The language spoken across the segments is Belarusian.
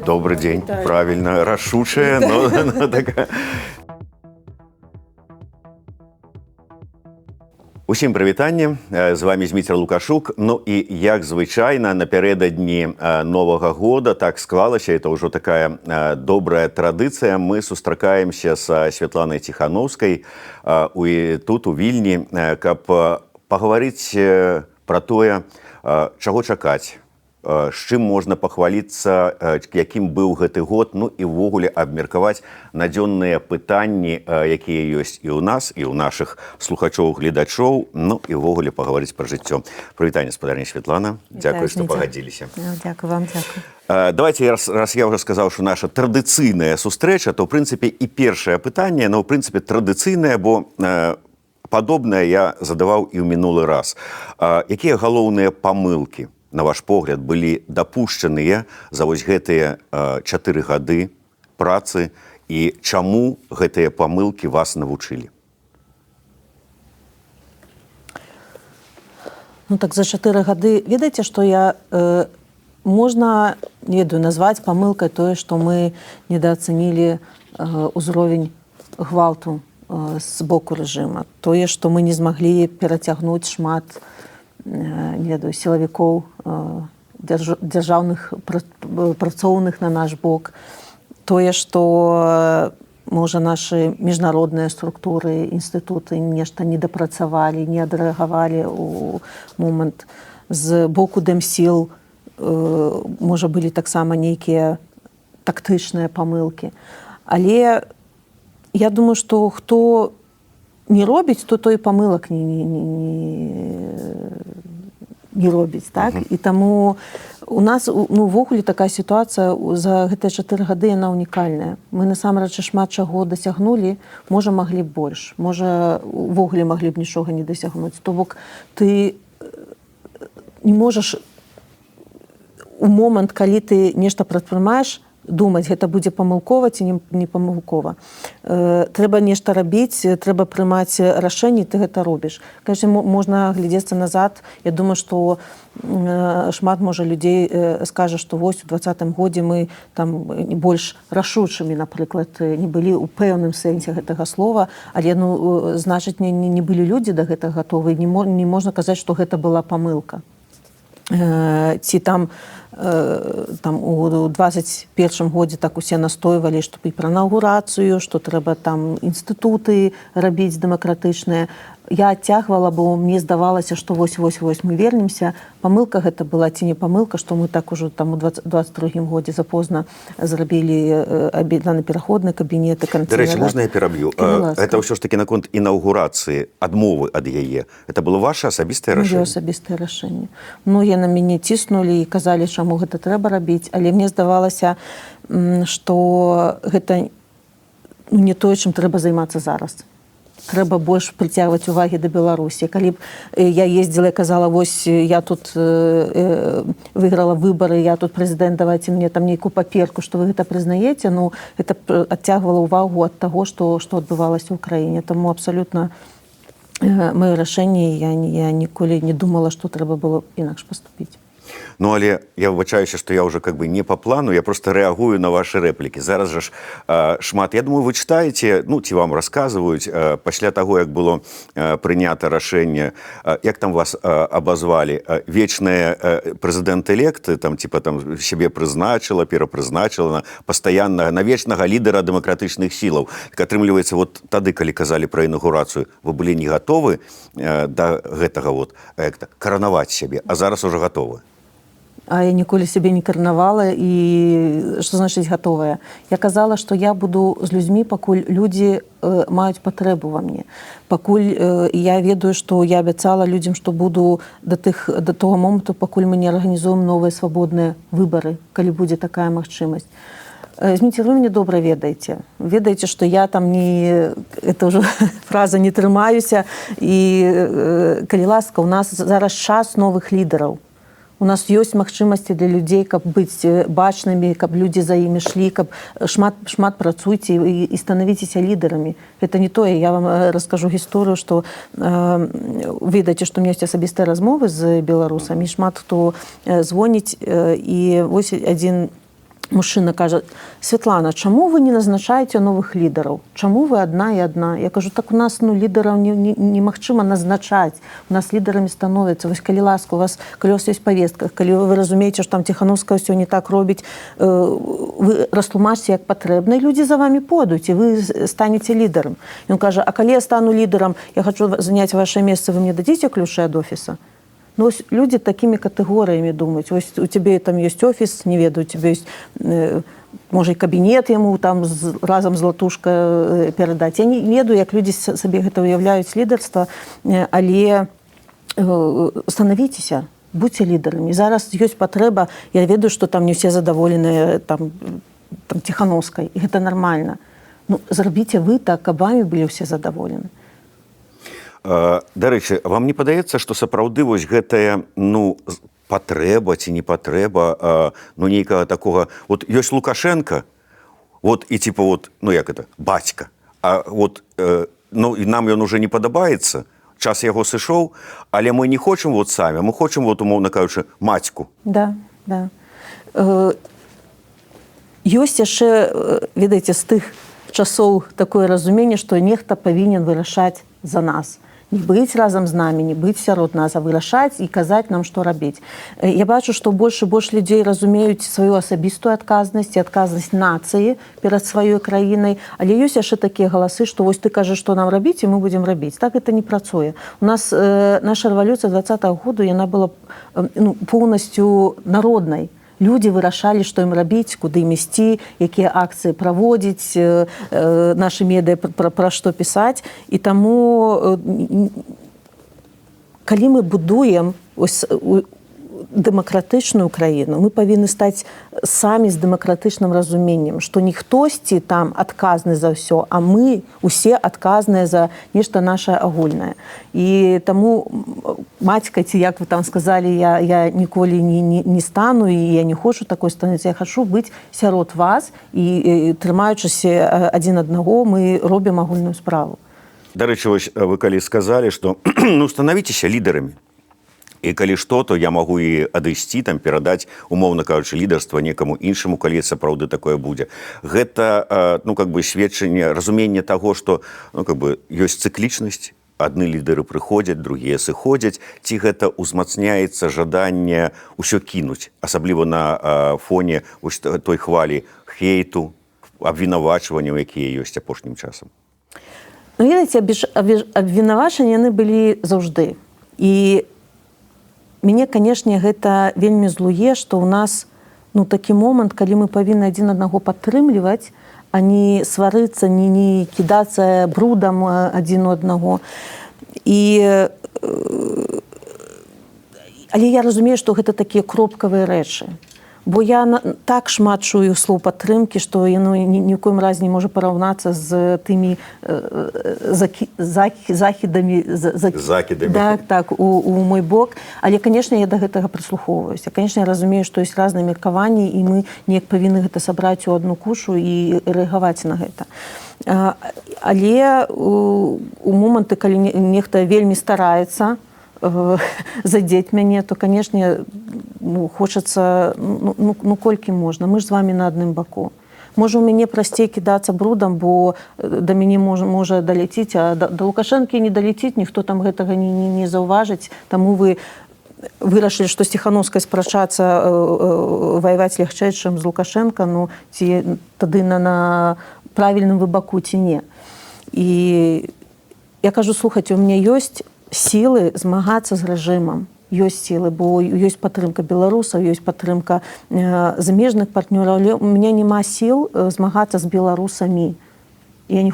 Добрый день, правильно, рашучая, но такая. Усім прывітанне, з вами Зміцер Лукашук. Ну і як звычайна напярэдадні Новага года так склалася, это ўжо такая добрая традыцыя. Мы сустракаемся са Святланай Ціхановскай тут у Вільні, каб пагаварыць пра тое, чаго чакаць, з чым можна пахваліцца, якім быў гэты год, ну і ўвогуле абмеркаваць надзённыя пытанні, якія ёсць і ў нас, і ў нашых слухачоў-гледачоў, ну і ўвогуле пагаварыць пра жыццё. Прывітанне, спадарня Святлана. Дзякуй, што пагадзіліся. Дзякуй вам, дзякуй. Давайте, раз я ўжо сказаў, што наша традыцыйная сустрэча, то, ў прынцыпе, і першае пытанне, но, ў прынцыпе, традыцыйнае, бо падобнае я задаваў і ў мінулы раз. Якія галоўныя памылкі, на ваш погляд, былі дапушчаныя за вось гэтыя 4 гады працы і чаму гэтыя памылкі вас навучылі? Ну так, за 4 гады, ведаеце, што можна, не ведаю, назваць памылкай тое, што мы недаацанілі ўзровень гвалту з боку рэжыма. Тое, што мы не змаглі перацягнуць шмат не ведаю, сілавікоў, дзяржаўных працоўных на наш бок. Тое, што, можа, нашы міжнародныя структуры, інстытуты нешта не дапрацавалі, не адрэагавалі ў момант. З боку Дэмсіл, можа, былі таксама нейкія тактычныя памылкі. Але я думаю, што хто не робіць, то той памылак не робіць, так? І таму у нас, увогуле, такая сітуацыя за гэтыя 4 гады, яна унікальная. Мы, насамрэч, шмат чаго дасягнулі, можа, маглі б больш, можа, увогуле маглі б нічога не дасягнуць. То бок, ты не можаш у момант, калі ты нешта прадпрымаеш, думаць, гэта будзе памылкова ці не памылкова. Трэба нешта рабіць, трэба прымаць рашэнні, ты гэта робіш. Конечно, можна глядзецца назад. Я думаю, што шмат, можа, людзей скажа, што вось у 2020 годзе мы там больш рашучымі, напрыклад, не былі ў пэўным сэнсе гэтага слова, але, значыць, не былі людзі да гэтага гатовы. Не можна казаць, што гэта была памылка. Ці там у 21 годзе так усе настойвалі, што і пра інаўгурацыю, што трэба там інстытуты рабіць дэмакратычныя. Я адцягвала, бо мне здавалася, што вось мы вернемся. Памылка гэта была ці не памылка, што мы так ужо там у 22 годзе запозна зрабілі аб'яднаны-пераходны кабінет і канцылярат. Дарэчы, можна я пераб'ю? Гэта ўсё ж такі наконт інаўгурацыі, адмовы ад яе. Гэта было ваше асабістае рашэнне? Маё асабістае рашэнне. Многія на мяне ціснулі і казалі, чаму гэта трэба рабіць, але мне здавалася, што гэта не тое, чым трэба займацца зараз. Трэба больш прыцягваць увагі да Беларусі. Калі б я ездзіла і казала, вось я тут выйграла выбары, я тут прэзідэнт, давайце мне там нейкую паперку, што вы гэта прызнаеце, гэта адцягвала ўвагу ад таго, што адбывалася ў краіне. Таму абсалютна маё рашэнне, я ніколі не думала, што трэба было інакш паступіць. Ну, але я выбачаюся, што я ўжо как бы не па плану, я просто рэагую на ваши рэплікі. Зараз жа ж шмат, я думаю, вы чытаеце, ці вам расказваюць, пасля таго, як было прынята рашэнне, як там вас абазвалі, вечныя прэзідэнт-электы, там, типа, там, сябе прызначыла, перапрызначыла, пастаяннага, на вечнага лідара дэмакратычных сілаў. Так, атрымліваецца, вот тады, калі казалі пра інаўгурацыю, вы былі не гатовы да гэтага вот, каранаваць сябе, а зараз ужо гатовы. А я ніколі сябе не карнавала, і што значыць гатовая? Я казала, што я буду з людзьмі, пакуль людзі маюць патрэбу ва мне. Пакуль я ведаю, што я абяцала людзям, што буду да того моманту, пакуль мы не арганізуем новыя свабодныя выбары, калі будзе такая магчымасць. Зміцер, вы мяне добра ведаеце. Ведаеце, што я там не... Это ўжо фраза «не трымаюся». І, калі ласка, у нас зараз час новых лідараў. У нас ёсць магчымасці для людзей, каб быць бачнымі, каб людзі за імі шлі, каб шмат працуйце і станавіцеся лідарамі. Гэта не тое. Я вам раскажу гісторыю, што ведаеце, што у меня ёсць асабістыя размовы з беларусамі, шмат хто звоніць, і вось адзін мужчына кажа: Святлана, чаму вы не назначаеце новых лідараў? Чаму вы адна і адна? Я кажу, так у нас лідараў немагчыма назначаць. У нас лідарамі становяцца. Вось калі ласка, у вас, калі у вас ёсць павестка, калі вы разумееце, што там Ціхановская ўсё не так робіць, вы растлумачце, як патрэбна, і людзі за вамі пойдуць, і вы станеце лідарам. Ён кажа, а калі я стану лідарам, я хочу заняць ваше месца, вы мне дадзіце ключы ад офіса? Ну, ось люди такими категориями думают. Ось у тебя там есть офис, не ведаю, у тебя есть, может, и кабинет ему там разом златушка передать. Я не ведаю, як люди себе это уявляют лидерство, але становитесь, будьте лидерами. Зараз есть потреба, я ведаю, что там не все задоволены там Тихановской, и это нормально. Ну, зробите вы так, каб вами были все задоволены. Дарэчы, вам не падаецца, што сапраўды вось гэтая, патрэба ці не патрэба, нейкага такога, вот ёсць Лукашенко, вот і типа вот, як это, бацька, а вот, і нам ён уже не падабаецца, час яго сышоў, але мы не хочам вот самі, мы хочам вот, умоўна кажучы, мацьку. Да. Ёсць яшчэ, ведаеце, з тых часоў такое разуменне, што нехта павінен вырашаць за нас. Не быць разам з намі, не быць сярод нас, а вырашаць і казаць нам, што рабіць. Я бачу, што больш і больш людзей разумеюць сваю асабістую адказнасць і адказнасць нацыі перад сваёй краінай, але ёсць яшчэ такія галасы, што вось ты кажаш, што нам рабіць, і мы будзем рабіць. Так гэта не працуе. У нас наша рэвалюцыя 20-го году, яна была поўнасцю народнай. Людзі вырашалі, што ім рабіць, куды ім ісці, якія акцыі праводзіць, нашы медыа пра што пісаць. І таму, калі мы будуем дэмакратычную краіну, мы павінны стаць самі з дэмакратычным разуменнем, што не хтосьці там адказны за ўсё, а мы усе адказныя за нешта нашае агульнае. І таму мацька, ці як вы там сказалі, я ніколі не стану, і я не хочу такой стануць, я хочу быць сярод вас, і трымаючыся адзін аднаго, мы робім агульную справу. Дарэчы, вось вы калі сказалі, што станавіцеся лідарамі. І калі што, то я магу і адысці, там, перадаць, умоўна кажучы, лідарства некаму іншаму, калі сапраўды такое будзе. Гэта, сведчанне, разуменне таго, што, ёсць цыклічнасць, адны лідары прыходзяць, другія сыходзяць, ці гэта ўзмацняецца жаданне ўсё кінуць, асабліва на фоне той хвалі хейту, абвінавачванняў, якія ёсць апошнім часам. Ну, ведаеце, абвінавачванні яны былі заўжды. І мяне, канешне, гэта вельмі злуе, што ў нас такі момант, калі мы павінны адзін аднаго падтрымліваць, а не сварыцца, не кідацца брудам адзін у аднаго. Але я разумею, што гэта такія кропкавыя рэчы. Бо я так шмат чую слоў падтрымкі, што яно ні ў коім разе не можа параўнацца з тымі закідамі. Так, у мой бок. Але, канешне, я да гэтага прыслухоўваюся. Канешне, я разумею, што ёсць разныя меркаванні, і мы неяк павінны гэта сабраць у адну кушу і рэагаваць на гэта. Але у моманты, калі нехта вельмі стараецца задзець мяне, то, канешне, хочацца, колькі можна. Мы ж з вамі на адным баку. Можа, у мяне прасцей кідацца брудам, бо да мяне можа даляціць, а да Лукашэнкі не даляціць, ніхто там гэтага не заўважыць. Таму вы вырашылі, што з Ціхановскай спрачацца, ваяваць лягчэй, чым з Лукашэнка, ці тады на правільным вы баку, ці не. І я кажу, слухайце, у мяне ёсць сілы змагацца з рэжымам. Ёсць сілы, бо ёсць падтрымка беларусаў, ёсць падтрымка замежных партнёраў, але у мяне няма сіл змагацца з беларусамі. Я не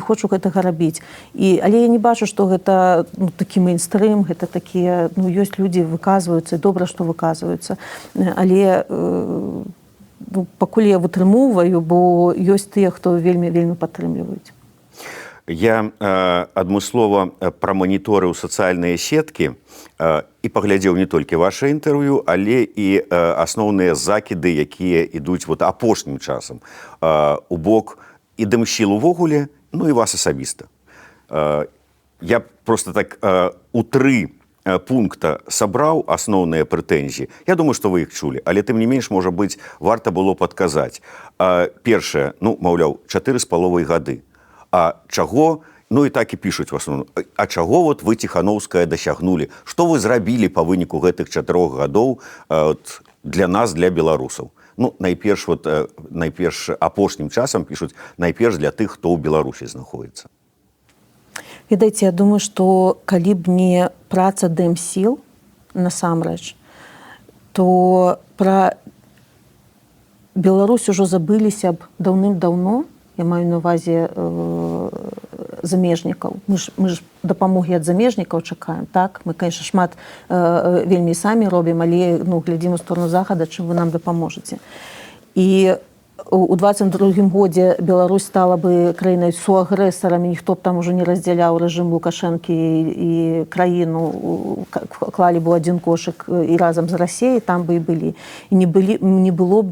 хочу гэтага рабіць. Але я не бачу, што гэта такі мейнстрым, гэта такія, ёсць людзі, выказваюцца, і добра, што выказваюцца. Але пакуль я вытрымоўваю, бо ёсць тыя, хто вельмі падтрымліваюць. Я адмыслова праманіторыў сацыяльныя сеткі і паглядзеў не толькі ваша інтэрв'ю, але і асноўныя закіды, якія ідуць вот апошнім часам у бок і Дэмсіл увогуле, ну і вас асабіста. Я просто так у 3 пункта сабраў асноўныя прэтэнзіі. Я думаю, што вы іх чулі, але тым не менш, можа быць, варта было падказаць. Першае, ну, маўляў, 4,5 гады. А чаго, ну і так і пішуць в асноўным, а чаго вот вы Ціхановская дасягнулі? Што вы зрабілі па выніку гэтых 4 гадоў для нас, для беларусаў? Ну, найперш апошнім часам пішуць, найперш для тых, хто ў Беларусі знаходзіцца. Ведаеце, я думаю, што калі б не праца Дэмсіл, насамрэч, то пра Беларусь ужо забыліся б даўным-даўно. Я маю на ўвазе замежнікаў. Мы ж дапамогі ад замежнікаў чакаем, так? Мы, конечно, шмат вельмі самі робім, але глядзім у сторону захада, чым вы нам дапаможаце. І у 22-м годзе Беларусь стала бы краінай суагрэсарам, і ніхто б там ужо не раздзяляў рэжым Лукашэнкі і краіну, клалі бы ў адзін кошык і разам з Расіяй, там бы і былі. І не было б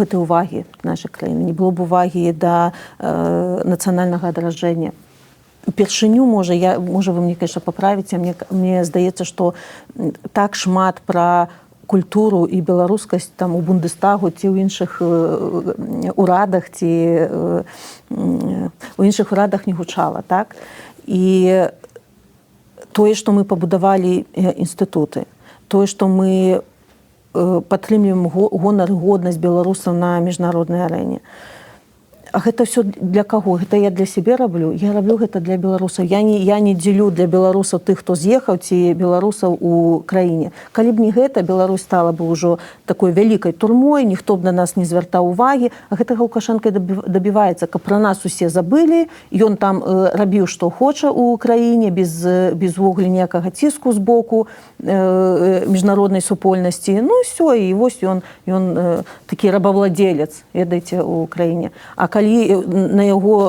гэтай увагі нашай краіны, не было б увагі да нацыянальнага адраджэння. Упершыню, можа, вы мне, конечно, паправіце, мне здаецца, што так шмат пра культуру і беларускасць там у Бундестагу ці ў іншых урадах ці у іншых урадах не гучала, так? І тое, што мы пабудавалі інстытуты, тое, што мы падтрымліваем гонар і годнасць беларусаў на міжнароднай арэне. А гэта ўсё для каго? Гэта я для сябе раблю? Я раблю гэта для беларусаў. Я не дзелю для беларусаў тых, хто з'ехаў, ці беларусаў у краіне. Калі б не гэта, Беларусь стала бы ўжо такой вялікай турмой, ніхто б на нас не звяртаў увагі. А гэтага Лукашэнка дабіваецца, каб пра нас усе забылі, ён там рабіў, што хоча ў краіне, без увогуле ніякага ціску з боку міжнароднай супольнасці. Ну і ўсё, і вось ён такі рабавладзелец, ведаеце, у краіне. А калі на яго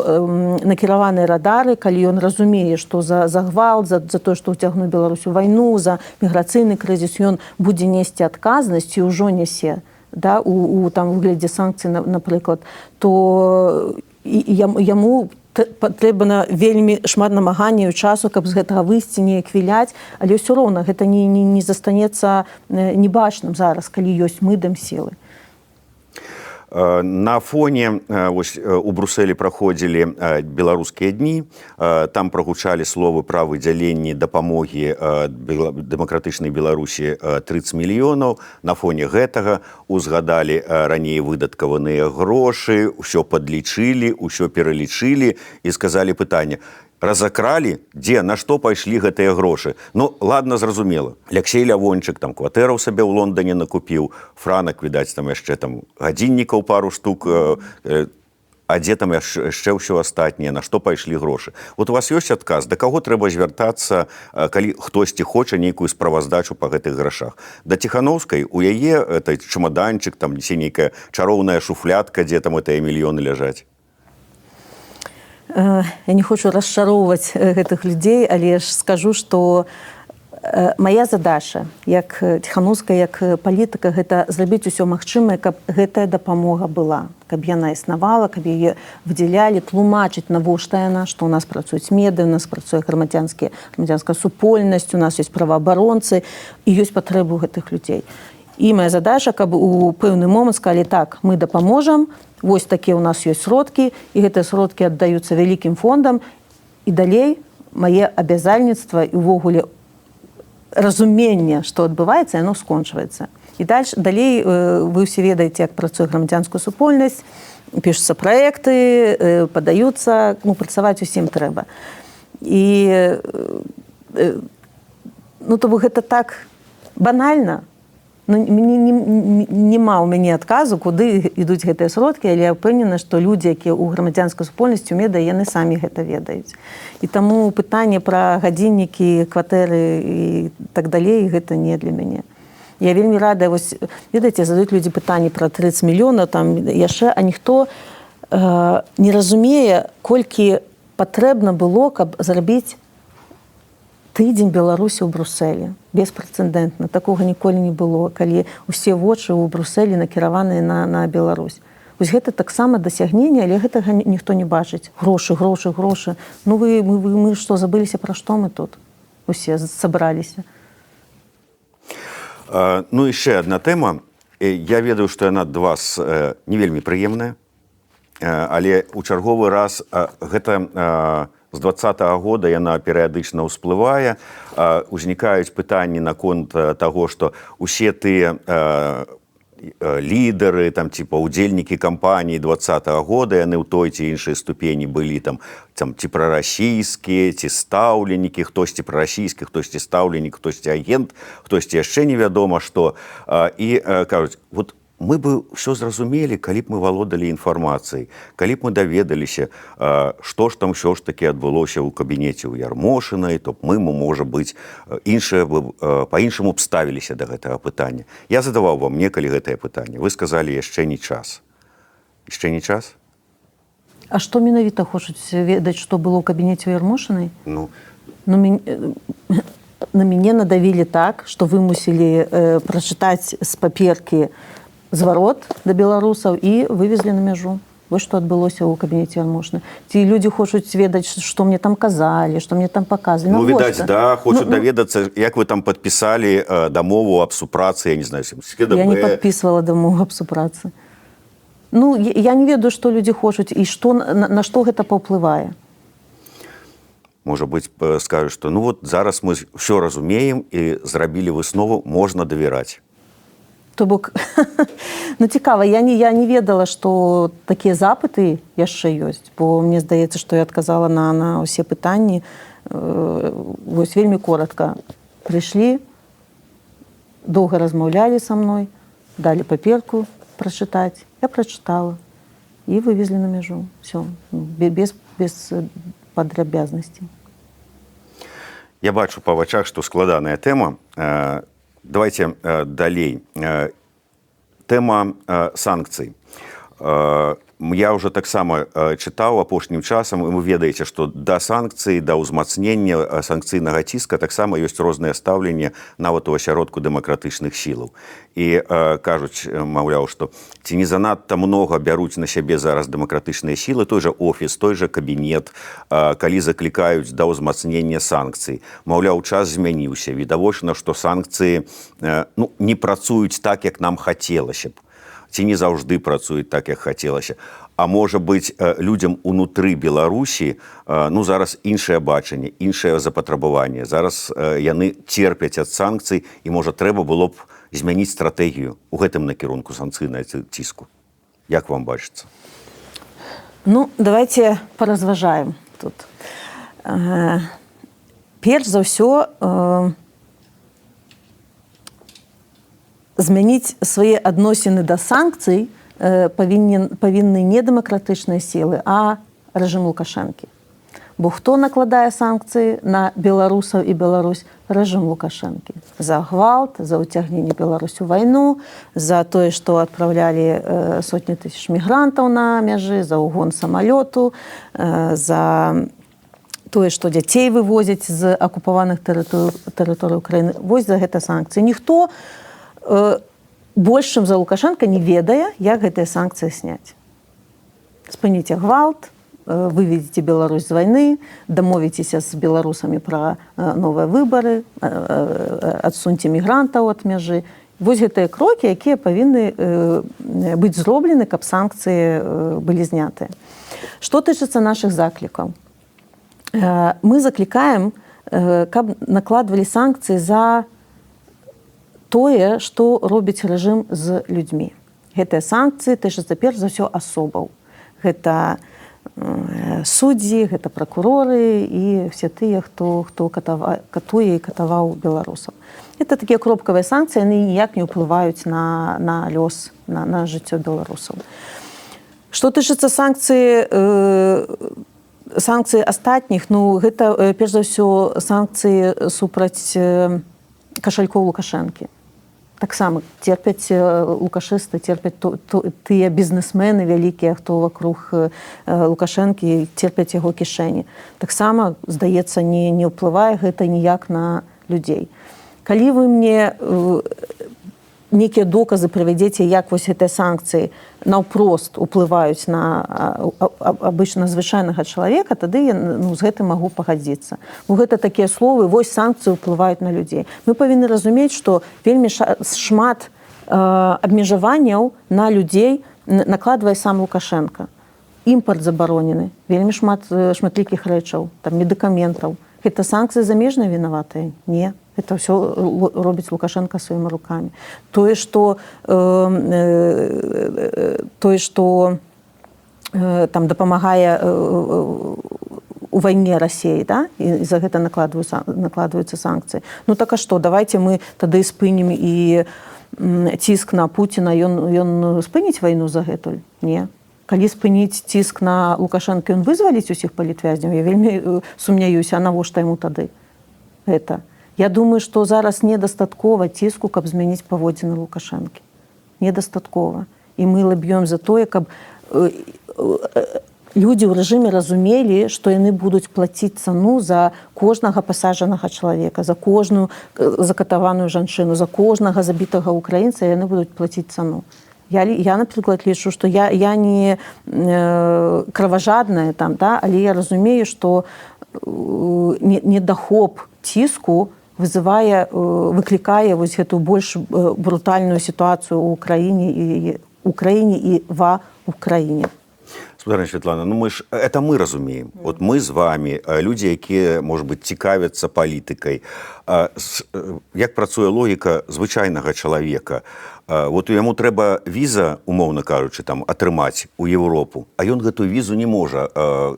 накіраваныя радары, калі ён разумее, што за гвалт, за тое, што ўцягнуў Беларусь у вайну, за міграцыйны крызіс, ён будзе несці адказнасць і ўжо нясе, да, у выглядзе санкцый, напрыклад, то яму патрэбна вельмі шмат намаганняў часу, каб з гэтага выйсці, не квіляць, але ўсё роўна гэта не застанецца небачным зараз, калі ёсць мы Дэмсілы. На фоне у Брусэлі праходзілі беларускія дні, там прагучалі словы пра выдзяленне дапамогі дэмакратычнай Беларусі 30 мільёнаў. На фоне гэтага узгадалі раней выдаткаваныя грошы, ўсё падлічылі, ўсё пералічылі і сказалі пытанне: разакралі, дзе, на што пайшлі гэтыя грошы? Ну, ладно, зразумела. Алексей Лявончык там кватэраў сабе ў Лондоне накупіў, Франак, відаць, там яшчэ гадзіннікаў пару штук, а дзе там яшчэ ўсё астатняе, на што пайшлі грошы? Вот у вас ёсць адказ, да каго трэба звяртацца, калі хтосьці хоча нейкую справаздачу па гэтых грашах? Да Ціхановскай, у яе чамаданчык, там ці нейкая чароўная шуфлядка, дзе там гэтыя мільёны ляжаць? Я не хочу расчароўваць гэтых людзей, але я ж скажу, што мая задача, як Ціхановская, як палітыка, гэта зрабіць усё магчымае, каб гэтая дапамога была, каб яна існавала, каб яе выдзялялі, тлумачыць, навошта яна, што ў нас працуюць меды, у нас працуе грамадзянская супольнасць, у нас ёсць праваабаронцы, і ёсць патрэбы ў гэтых людзей. І моя задача, каб у пэўны момант сказалі: так, мы дапаможам, вось такія ў нас ёсць сродкі, і гэтыя сродкі аддаюцца вялікім фондам, і далей мае абавязальніцтва і ўвогуле разуменне, што адбываецца, яно скончваецца. І далей вы ўсе ведаеце, як працуе грамадзянская супольнасць, пішуцца праекты, падаюцца, працаваць усім трэба. І то гэта так банальна. Нема ў мяне адказу, куды ідуць гэтыя сродкі, але я ўпэўнена, што людзі, якія ў грамадзянскай супольнасці ў медыя, яны самі гэта ведаюць. І таму пытанне пра гадзіннікі, кватэры і так далей, гэта не для мяне. Я вельмі рада, вось, ведаеце, задаюць людзі пытанні пра 30 мільёнаў, там яшчэ, а ніхто не разумее, колькі патрэбна было, каб зрабіць тыдзень Беларусі ў Брусэлі. Беспрэцэдэнтна. Такога ніколі не было, калі ўсе вочы ў Брусэлі накіраваныя на Беларусь. Вось гэта таксама дасягненне, але гэтага ніхто не бачыць. Грошы, грошы, грошы. Ну мы што, забыліся, пра што мы тут? Усе сабраліся. Ну, яшчэ адна тэма. Я ведаю, што яна ад вас не вельмі прыемная, але ў чарговы раз гэта з 2020 года яна перыядычна ўсплывае. Узнікаюць пытанні наконт таго, што усе тыя лідары, там, типа, удзельнікі кампаніі 2020 года, яны ў той ці іншай ступені былі там ці прарасійскія, ці стаўленікі, хтосьці прарасійскі, хтосьці стаўленік, хтосьці агент, хтосьці яшчэ невядома што. І кажуць, вот мы бы ўсё зразумелі, калі б мы валодалі інфармацыяй, калі б мы даведаліся, што ж там ўсё ж такі адбылося ў кабінеце ў Ярмошынай, то мы, можа быць, па-іншаму б ставіліся да гэтага пытання. Я задаваў вам некалі гэтае пытанне. Вы сказалі, яшчэ не час. Яшчэ не час? А што менавіта хочуць ведаць, што было ў кабінеце ў Ярмошынай? На мяне надавілі так, што вымусілі прачытаць з паперкі зварот да беларусаў і вывезлі на мяжу. Вось што адбылося ў кабінеце Ярмошынай. Ці людзі хочуць ведаць, што мне там казалі, што мне там паказалі. Ну, відаць, да, хочуць даведацца, як вы там падпісалі дамову аб супрацы, я не знаю, Я не падпісвала дамову аб супрацы. Ну, я не ведаю, што людзі хочуць і на што гэта паўплывае. Можа быць, скажуць, што ну вот зараз мы ўсё разумеем і зрабілі выснову, можна давяраць. То бок, ну цікава, я не ведала, што такія запыты яшчэ ёсць, бо мне здаецца, што я адказала на ўсе пытанні. Вось вельмі коротка. Прыйшлі, доўга размаўлялі са мной, далі паперку прачытаць. Я прачытала і вывезлі на мяжу. Всё, без падрабязнасцей. Я бачу па вачах, што складаная тэма. Давайте далей. Тэма санкцый. Я ўжо таксама чытаў апошнім часам, і вы ведаеце, што да санкцый, да ўзмацнення санкцыйнага ціска таксама ёсць розныя стаўленні нават у асяродку дэмакратычных сілаў. І кажуць, маўляў, што ці не занадта многа бяруць на сябе зараз дэмакратычныя сілы, той жа офіс, той жа кабінет, калі заклікаюць да ўзмацнення санкцый. Маўляў, час змяніўся. Відавочна, што санкцыі не працуюць так, як нам хацелася б. Ці не заўжды працуюць так, як хацелася. А можа быць, людзям унутры Беларусі зараз іншае бачанне, іншае запатрабаванне. Зараз яны церпяць ад санкцый і, можа, трэба было б змяніць стратэгію ў гэтым накірунку санкцыйнага ціску. Як вам бачыцца? Ну, давайте паразважаем тут. Перш за ўсё, змяніць свае адносіны да санкцый павінны не дэмакратычныя сілы, а рэжым Лукашэнкі. Бо хто накладае санкцыі на беларусаў і Беларусь? Рэжым Лукашэнкі. За гвалт, за ўцягненне Беларусь у вайну, за тое, што адпраўлялі сотні тысяч мігрантаў на мяжы, за угон самалёту, за тое, што дзяцей вывозяць з акупаваных тэрыторый Украіны. Вось за гэта санкцыі. Ніхто больш, чым за Лукашэнка, не ведае, як гэтыя санкцыі сняць. Спыніце гвалт, выведзіце Беларусь з вайны, дамовіцеся з беларусамі пра новыя выбары, адсуньце мігрантаў ад мяжы. Вось гэтыя крокі, якія павінны быць зроблены, каб санкцыі былі знятыя. Што тычыцца нашых заклікаў? Мы заклікаем, каб накладвалі санкцыі за тое, што робіць рэжым з людзьмі. Гэтыя санкцыі тычацца перш за ўсё асобаў. Гэта суддзі, гэта пракуроры і все тыя, хто катуе і катаваў беларусаў. Гэта такія кропкавыя санкцыі, яны ніяк не ўплываюць на лёс, на жыццё беларусаў. Што тычыцца санкцыі астатніх, гэта перш за ўсё санкцыі супраць кашалькоў Лукашэнкі. таксама терпяць лукашысты, терпяць тыя бізнесмены вялікія, хто вакруг Лукашэнкі, терпяць яго кішэні. Таксама, здаецца, не ўплывае гэта ніяк на людзей. Калі вы мне некія доказы прывядзеце, як вось гэтыя санкцыі наўпрост уплываюць на абычна звычайнага чалавека, тады я з гэтым магу пагадзіцца. Бо гэта такія словы, вось санкцыі ўплываюць на людзей. Мы павінны разумець, што вельмі шмат абмежаванняў на людзей накладвае сам Лукашенко. Імпарт забаронены, вельмі шматлікіх рэчаў, там медыкаментаў. Гэта санкцыі замежныя вінаватыя? Не. Это ўсё робіць Лукашенко сваімі рукамі. Тое, што там дапамагае у вайне Расіі, да? І за гэта накладваюцца санкцыі. Ну так а што, давайте мы тады спынім і ціск на Пуціна, ён спыніць вайну за гэтуль? Не. Калі спыніць ціск на Лукашенка, ён вызваліць усіх палітвязняў, я вельмі сумняюся, а навошта яму тады гэта? Я думаю, што зараз недастаткова ціску, каб змяніць паводзіны Лукашэнкі. Недастаткова. І мы лаб'ём за тое, каб людзі ў рэжыме разумелі, што яны будуць плаціць цану за кожнага пасаджанага чалавека, за кожную закатаваную жанчыну, за кожнага забітага ўкраінца, яны будуць плаціць цану. Я, напрыклад, лічу, што я не краважадная там, да? Але я разумею, што недахоп ціску выклікае вось гэтую больш брутальную сітуацыю ў Украіне і ва Украіне. Сударыня Святлана, ну это мы разумеем. Вот мы з вами, людзі, якія, может быть, цікавяцца палітыкай. Як працуе логіка звычайнага чалавека? Вот яму трэба віза, умоўна кажучы, там, атрымаць у Еўропу, а ён гэтую візу не можа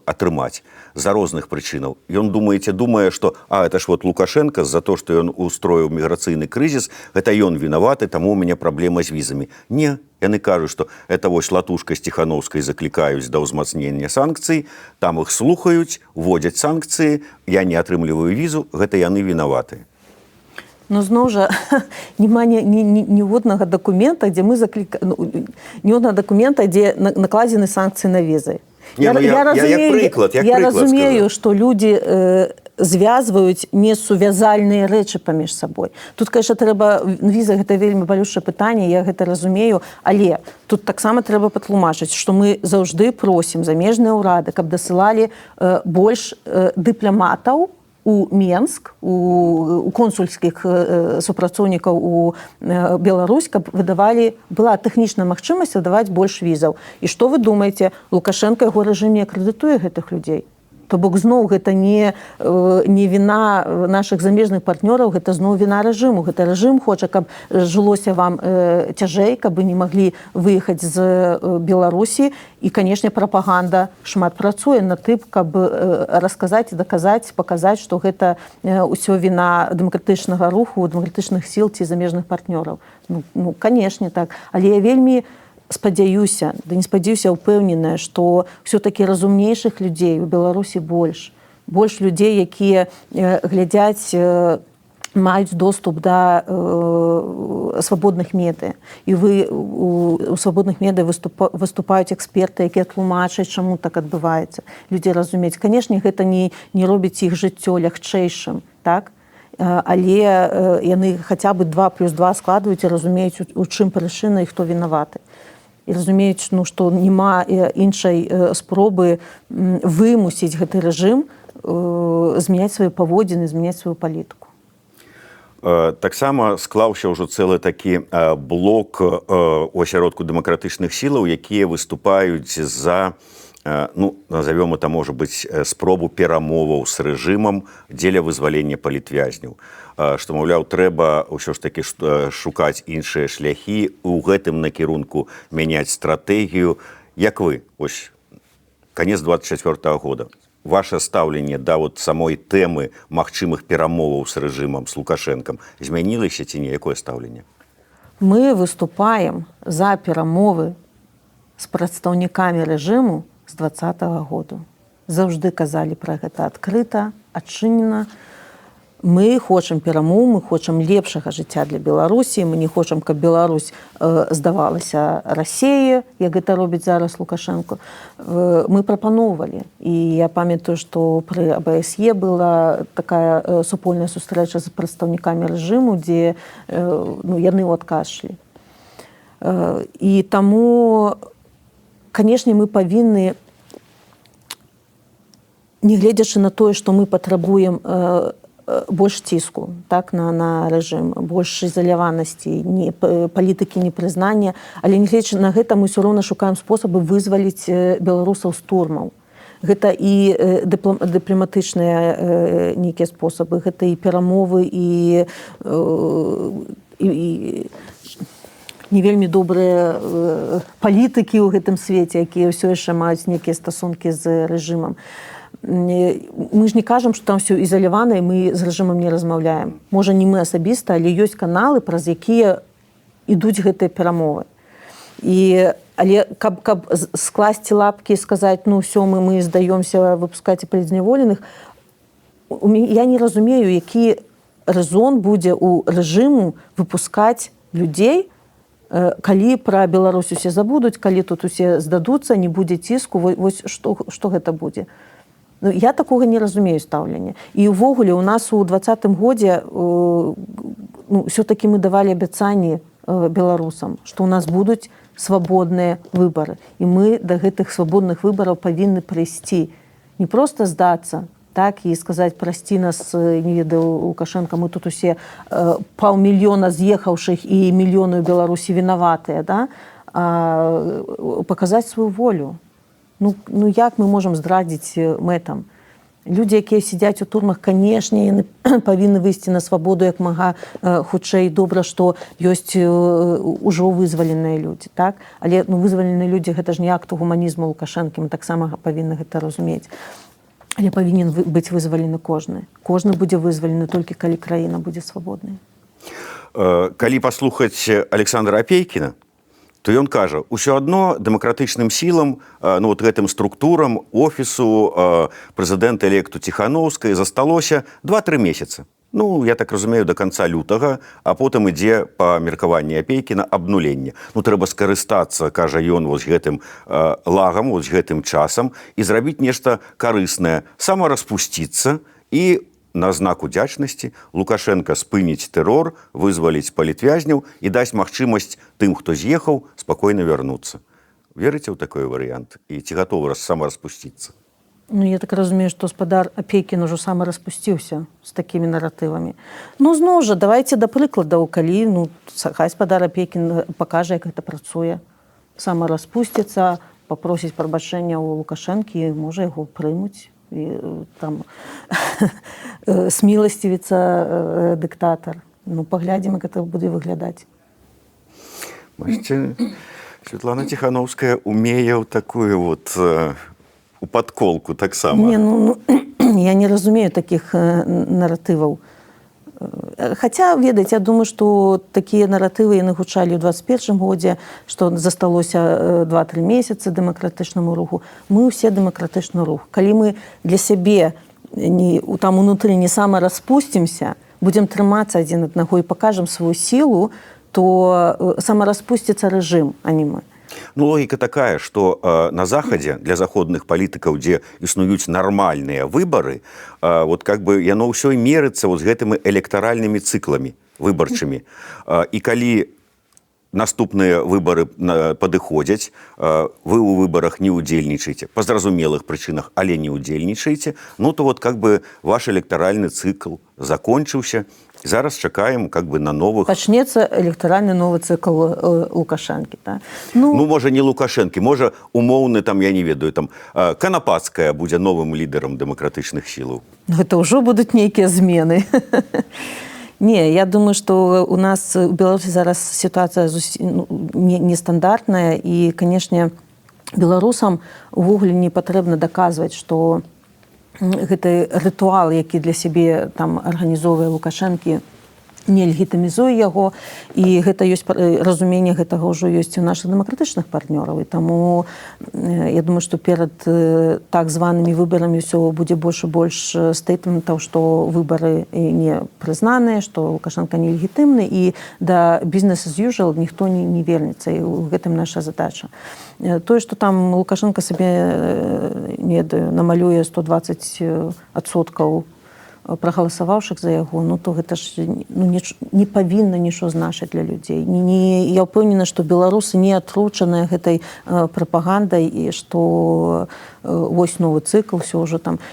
атрымаць за розных прычынаў. Ён думае, што это ж вот Лукашенко за то, што ён устроіў міграцыйны крызіс, гэта ён вінаваты, таму у мяне праблема з візамі. Не, яны кажуць, што это вось Латушка з Ціханаўскай заклікаюць да ўзмацнення санкцый, там іх слухаюць, вводзяць санкцыі, я не атрымліваю візу, гэта яны вінаваты. Но зноў жа няма ніводнага дакумента, дзе мы ніводнага дакумента, дзе накладзены санкцыі на візы. Я разумею, што людзі звязваюць несувязальныя рэчы паміж сабой. Тут, конечно, трэба, віза гэта вельмі балючае пытанне, я гэта разумею, але тут таксама трэба патлумачыць, што мы заўжды просім замежныя ўрады, каб дасылалі больш дыпламатаў у Менск, у консульскіх супрацоўнікаў у Беларусь, каб была тэхнічная магчымасць выдаваць больш візаў. І што вы думаеце, Лукашенко яго рэжым не акрэдытуе гэтых людзей? То бок зноў гэта не віна нашых замежных партнёраў, гэта зноў віна рэжыму. Гэта рэжым хоча, каб жылося вам цяжэй, каб вы не маглі выехаць з Беларусі. І, канешне, прапаганда шмат працуе на тым, каб расказаць, даказаць, паказаць, што гэта ўсё віна дэмакратычнага руху, дэмакратычных сіл ці замежных партнёраў. Ну, канешне, так. Але я вельмі спадзяюся, не спадзяюся, упэўненая, што ўсё-такі разумнейшых людзей у Беларусі больш. Больш людзей, якія глядзяць, маюць доступ да свабодных медыя. І у свабодных медыя выступаюць эксперты, якія тлумачаць, чаму так адбываецца. Людзі разумеюць. Канешне, гэта не робіць іх жыццё лягчэйшым, так? Але яны хаця бы 2+2 складваюць і разумеюць, у чым прычына і хто вінаваты. І разумеюць, што няма іншай спробы вымусіць гэты рэжым змяняць свае паводзіны, змяняць сваю палітыку. Таксама склаўся ўжо цэлы такі блок у асяродку дэмакратычных сілаў, якія выступаюць за, назовём это, можа быць, спробу перамоваў з рэжымам дзеля вызвалення палітвязняў. Што, маўляў, трэба ўсё ж такі шукаць іншыя шляхі, у гэтым накірунку мяняць стратэгію. Як вы, ось, канец 24-го года, ваше стаўленне да вот самой тэмы магчымых перамоваў з рэжымам, з Лукашэнкам, змянілася ці не? Якое стаўленне? Мы выступаем за перамовы з прадстаўнікамі рэжыму з 20-го году. Заўжды казалі пра гэта адкрыта, адчынена. Мы хочам перамоў, мы хочам лепшага жыцця для Беларусі, мы не хочам, каб Беларусь здавалася Расіі, як гэта робіць зараз Лукашенко. Мы прапаноўвалі. І я памятаю, што пры АБСЕ была такая супольная сустрэча з прадстаўнікамі рэжыму, дзе яны адкашлі. І таму, канешне, мы павінны, не гледзячы на тое, што мы патрабуем больш ціску, так, на рэжым, больш ізаляванасці, палітыкі непрызнання, але не гледзячы на гэта, мы ўсё роўна шукаем спосабы вызваліць беларусаў з турмаў. Гэта і дыпламатычныя нейкія спосабы, гэта і перамовы, і не вельмі добрыя палітыкі ў гэтым свеце, якія ўсё яшчэ маюць нейкія стасункі з рэжымам. Мы ж не кажам, што там все ізалявана, і мы з рэжымам не размаўляем. Можа, не мы асабіста, але ёсць каналы, праз якія ідуць гэтыя перамовы. Але каб скласці лапкі і сказаць, ну, ўсё, мы здаёмся выпускаць палізняволеных, я не разумею, які рэзон будзе ў рэжыму выпускаць людзей, калі пра Беларусь усе забудуць, калі тут усе здадуцца, не будзе ціску, вось што гэта будзе. Ну, я такога не разумею стаўлення. І ўвогуле у нас у 2020 годзе ўсё-такі мы давалі абяцанні беларусам, што ў нас будуць свабодныя выбары. І мы да гэтых свабодных выбараў павінны прыйсці. Не проста здацца, так, і сказаць, прасці нас, не ведаю, Лукашенко, мы тут усе паўмільёна з'ехаўшых і мільёны ў Беларусі вінаватыя, да? Паказаць сваю волю. Ну як мы можам здрадзіць мэтам? Людзі, якія сядзяць у турмах, канешне, яны павінны выйсці на свабоду як мага хутчэй. Добра, што ёсць ужо вызваленыя людзі, так? Але вызваленыя людзі, гэта ж не акт гуманізму Лукашэнкі, мы таксама павінны гэта разумець. Але павінен быць вызвалены кожны. Кожны будзе вызвалены толькі калі краіна будзе свабоднай. Калі паслухаць Александра Апейкіна, то ён кажа, усё адно дэмакратычным сілам, гэтым структурам, офісу прэзідэнта-электу Ціханаўскай засталося 2-3 месяцы. Я так разумею, до канца лютага, а потым ідзе па меркаванні Апейкіна абнуленне. Трэба скарыстацца, кажа ён, вось гэтым лагам, вось гэтым часам і зрабіць нешта карыснае, самараспусціцца і на знак удзячнасці Лукашенко спыніць тэрор, вызваліць палітвязняў і даць магчымасць тым, хто з'ехаў, спакойна вярнуцца. Верыце ў такой варыянт? І ці гатовы самараспусціцца? Я так разумею, што гаспадар Апейкін ужо самараспусціўся з такімі наратывамі. Зноў жа, давайце да прыкладаў, калі гаспадар Апейкін пакажа, як гэта працуе. Самараспусціцца, папросіць прабачэння ў Лукашэнкі, можа, яго прымуць. І там сміласцівіцца дыктатар. Паглядзім, як гэта будзе выглядаць. Бачыце, Святлана Ціханаўская умее ў такую у падколку таксама. Я не разумею такіх наратываў. Хаця, ведаеце, я думаю, што такія наратывы яны гучалі ў 2021 годзе, што засталося 2-3 месяцы дэмакратычнаму руху. Мы ўсе дэмакратычны рух. Калі мы для сябе там унутры не самараспусцімся, будзем трымацца адзін аднаго і пакажам сваю сілу, то самараспусціцца рэжым, а не мы. Логіка такая, што на Захадзе для заходных палітыкаў, дзе існуюць нармальныя выбары, яно ўсё мерыцца з гэтымі электаральнымі цыкламі выбарчымі. І калі наступныя выбары падыходзяць, вы ў выбарах не ўдзельнічаеце, па зразумелых прычынах, але не ўдзельнічаеце, то ваш электаральны цыкл закончыўся. Зараз чакаем на новых... Пачнецца электаральны новы цыкл Лукашэнкі. Можа, не Лукашэнкі, можа, умоўны, я не ведаю, Канапацкая будзе новым лідарам дэмакратычных сілаў. Гэта ўжо будуць нейкія змены. Не, я думаю, што у нас у Беларусі зараз сітуацыя нестандартная і, канешне, беларусам увогуле не патрэбна даказваць, што гэты рытуал, які для сябе арганізоўвае Лукашэнкі, не легітымізуе яго, і гэта ёсць разуменне гэтага ўжо ёсць у нашых дэмакратычных партнёраў, і таму я думаю, што перад так званымі выбарамі ўсё будзе больш і больш стэйтментаў, што выбары не прызнаныя, што Лукашенко не легітымны, і да business as usual ніхто не вернецца, і ў гэтым наша задача. Тое, што там Лукашенко сабе намалюе 120% прагаласаваўшых за яго, ну то гэта ж не павінна нічого значыць для людзей. Я ўпэўнена, што беларусы не атручаныя гэтай прапагандай, і што вось новы цыкл, ўсё ўжо там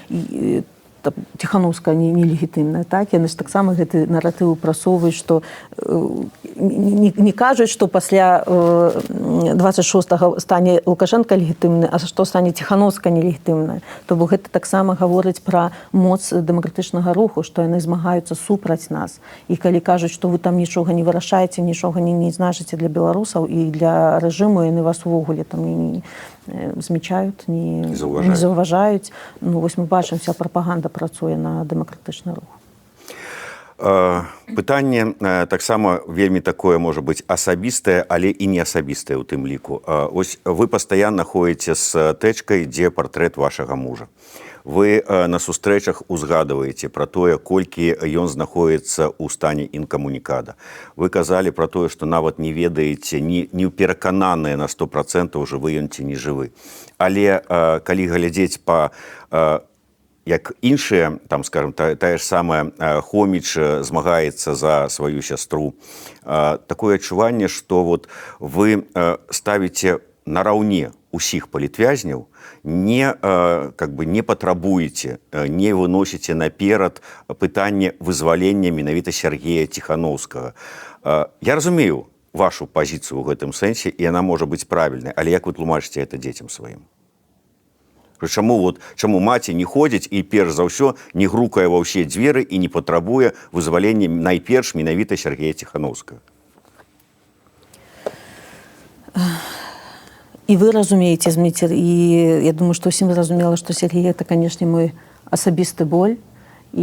Тихановская нелегітымная, так? Яны ж таксама гэты наратыў прасоўваюць, што не кажуць, што пасля 26-го стане Лукашенко легітымны, а што стане Тихановская нелегітымная. То бок гэта таксама гаворыць пра моц дэмакратычнага руху, што яны змагаюцца супраць нас. І калі кажуць, што вы там нічога не вырашаеце, нічога не значыце для беларусаў і для рэжыму, яны вас увогуле там не змічаюць, не заўважаюць. Ну, вось мы бачым, вся прапаганда працуе на дэмакратычны рух. Пытанне таксама вельмі такое, можа быць, асабістае, але і не асабістае ў тым ліку. Ось вы пастаянна ходзіце з тэчкай, дзе партрэт вашага мужа. Вы на сустрэчах узгадваеце пра тое, колькі ён знаходіцца ў стане інкамунікада. Вы казалі пра тое, што нават не ведаеце, не перакананыя на 100% жывы ён ці не жывы. Але калі глядзець па як іншыя, там, скажем, тая ж самая Хоміч змагаецца за сваю сястру, такое адчуванне, што вот вы ставіце нараўне усіх палітвязняў, не патрабуеце, не выносіце наперад пытанне вызвалення менавіта Сергея Тихановскага. Я разумею вашу пазіцыю ў гэтым сэнсе, і яна можа быць правільнай, але як вы тлумачыце гэта дзецям сваім? Чаму маці не ходзіць і перш за ўсё не грукае ва ўсе дзверы і не патрабуе вызвалення найперш менавіта Сергея Тихановскага? І вы разумееце, Зміцер, і я думаю, што ўсім зразумела, што Сергей гэта, канешне, мой асабісты боль, і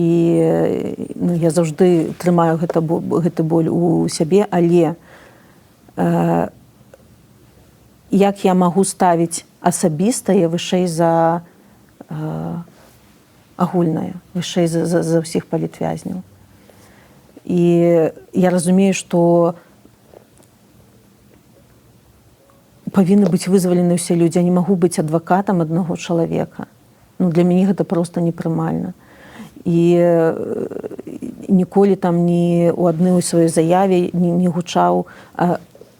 я заўжды трымаю гэты боль у сябе, але як я магу ставіць асабістае вышэй за агульнае, вышэй за ўсіх палітвязняў. І я разумею, што павінны быць вызвалены ўсе людзі. Я не магу быць адвакатам аднаго чалавека. Ну, для мяне гэта проста непрымальна. І ніколі там ні ў адной сваёй заяве не гучаў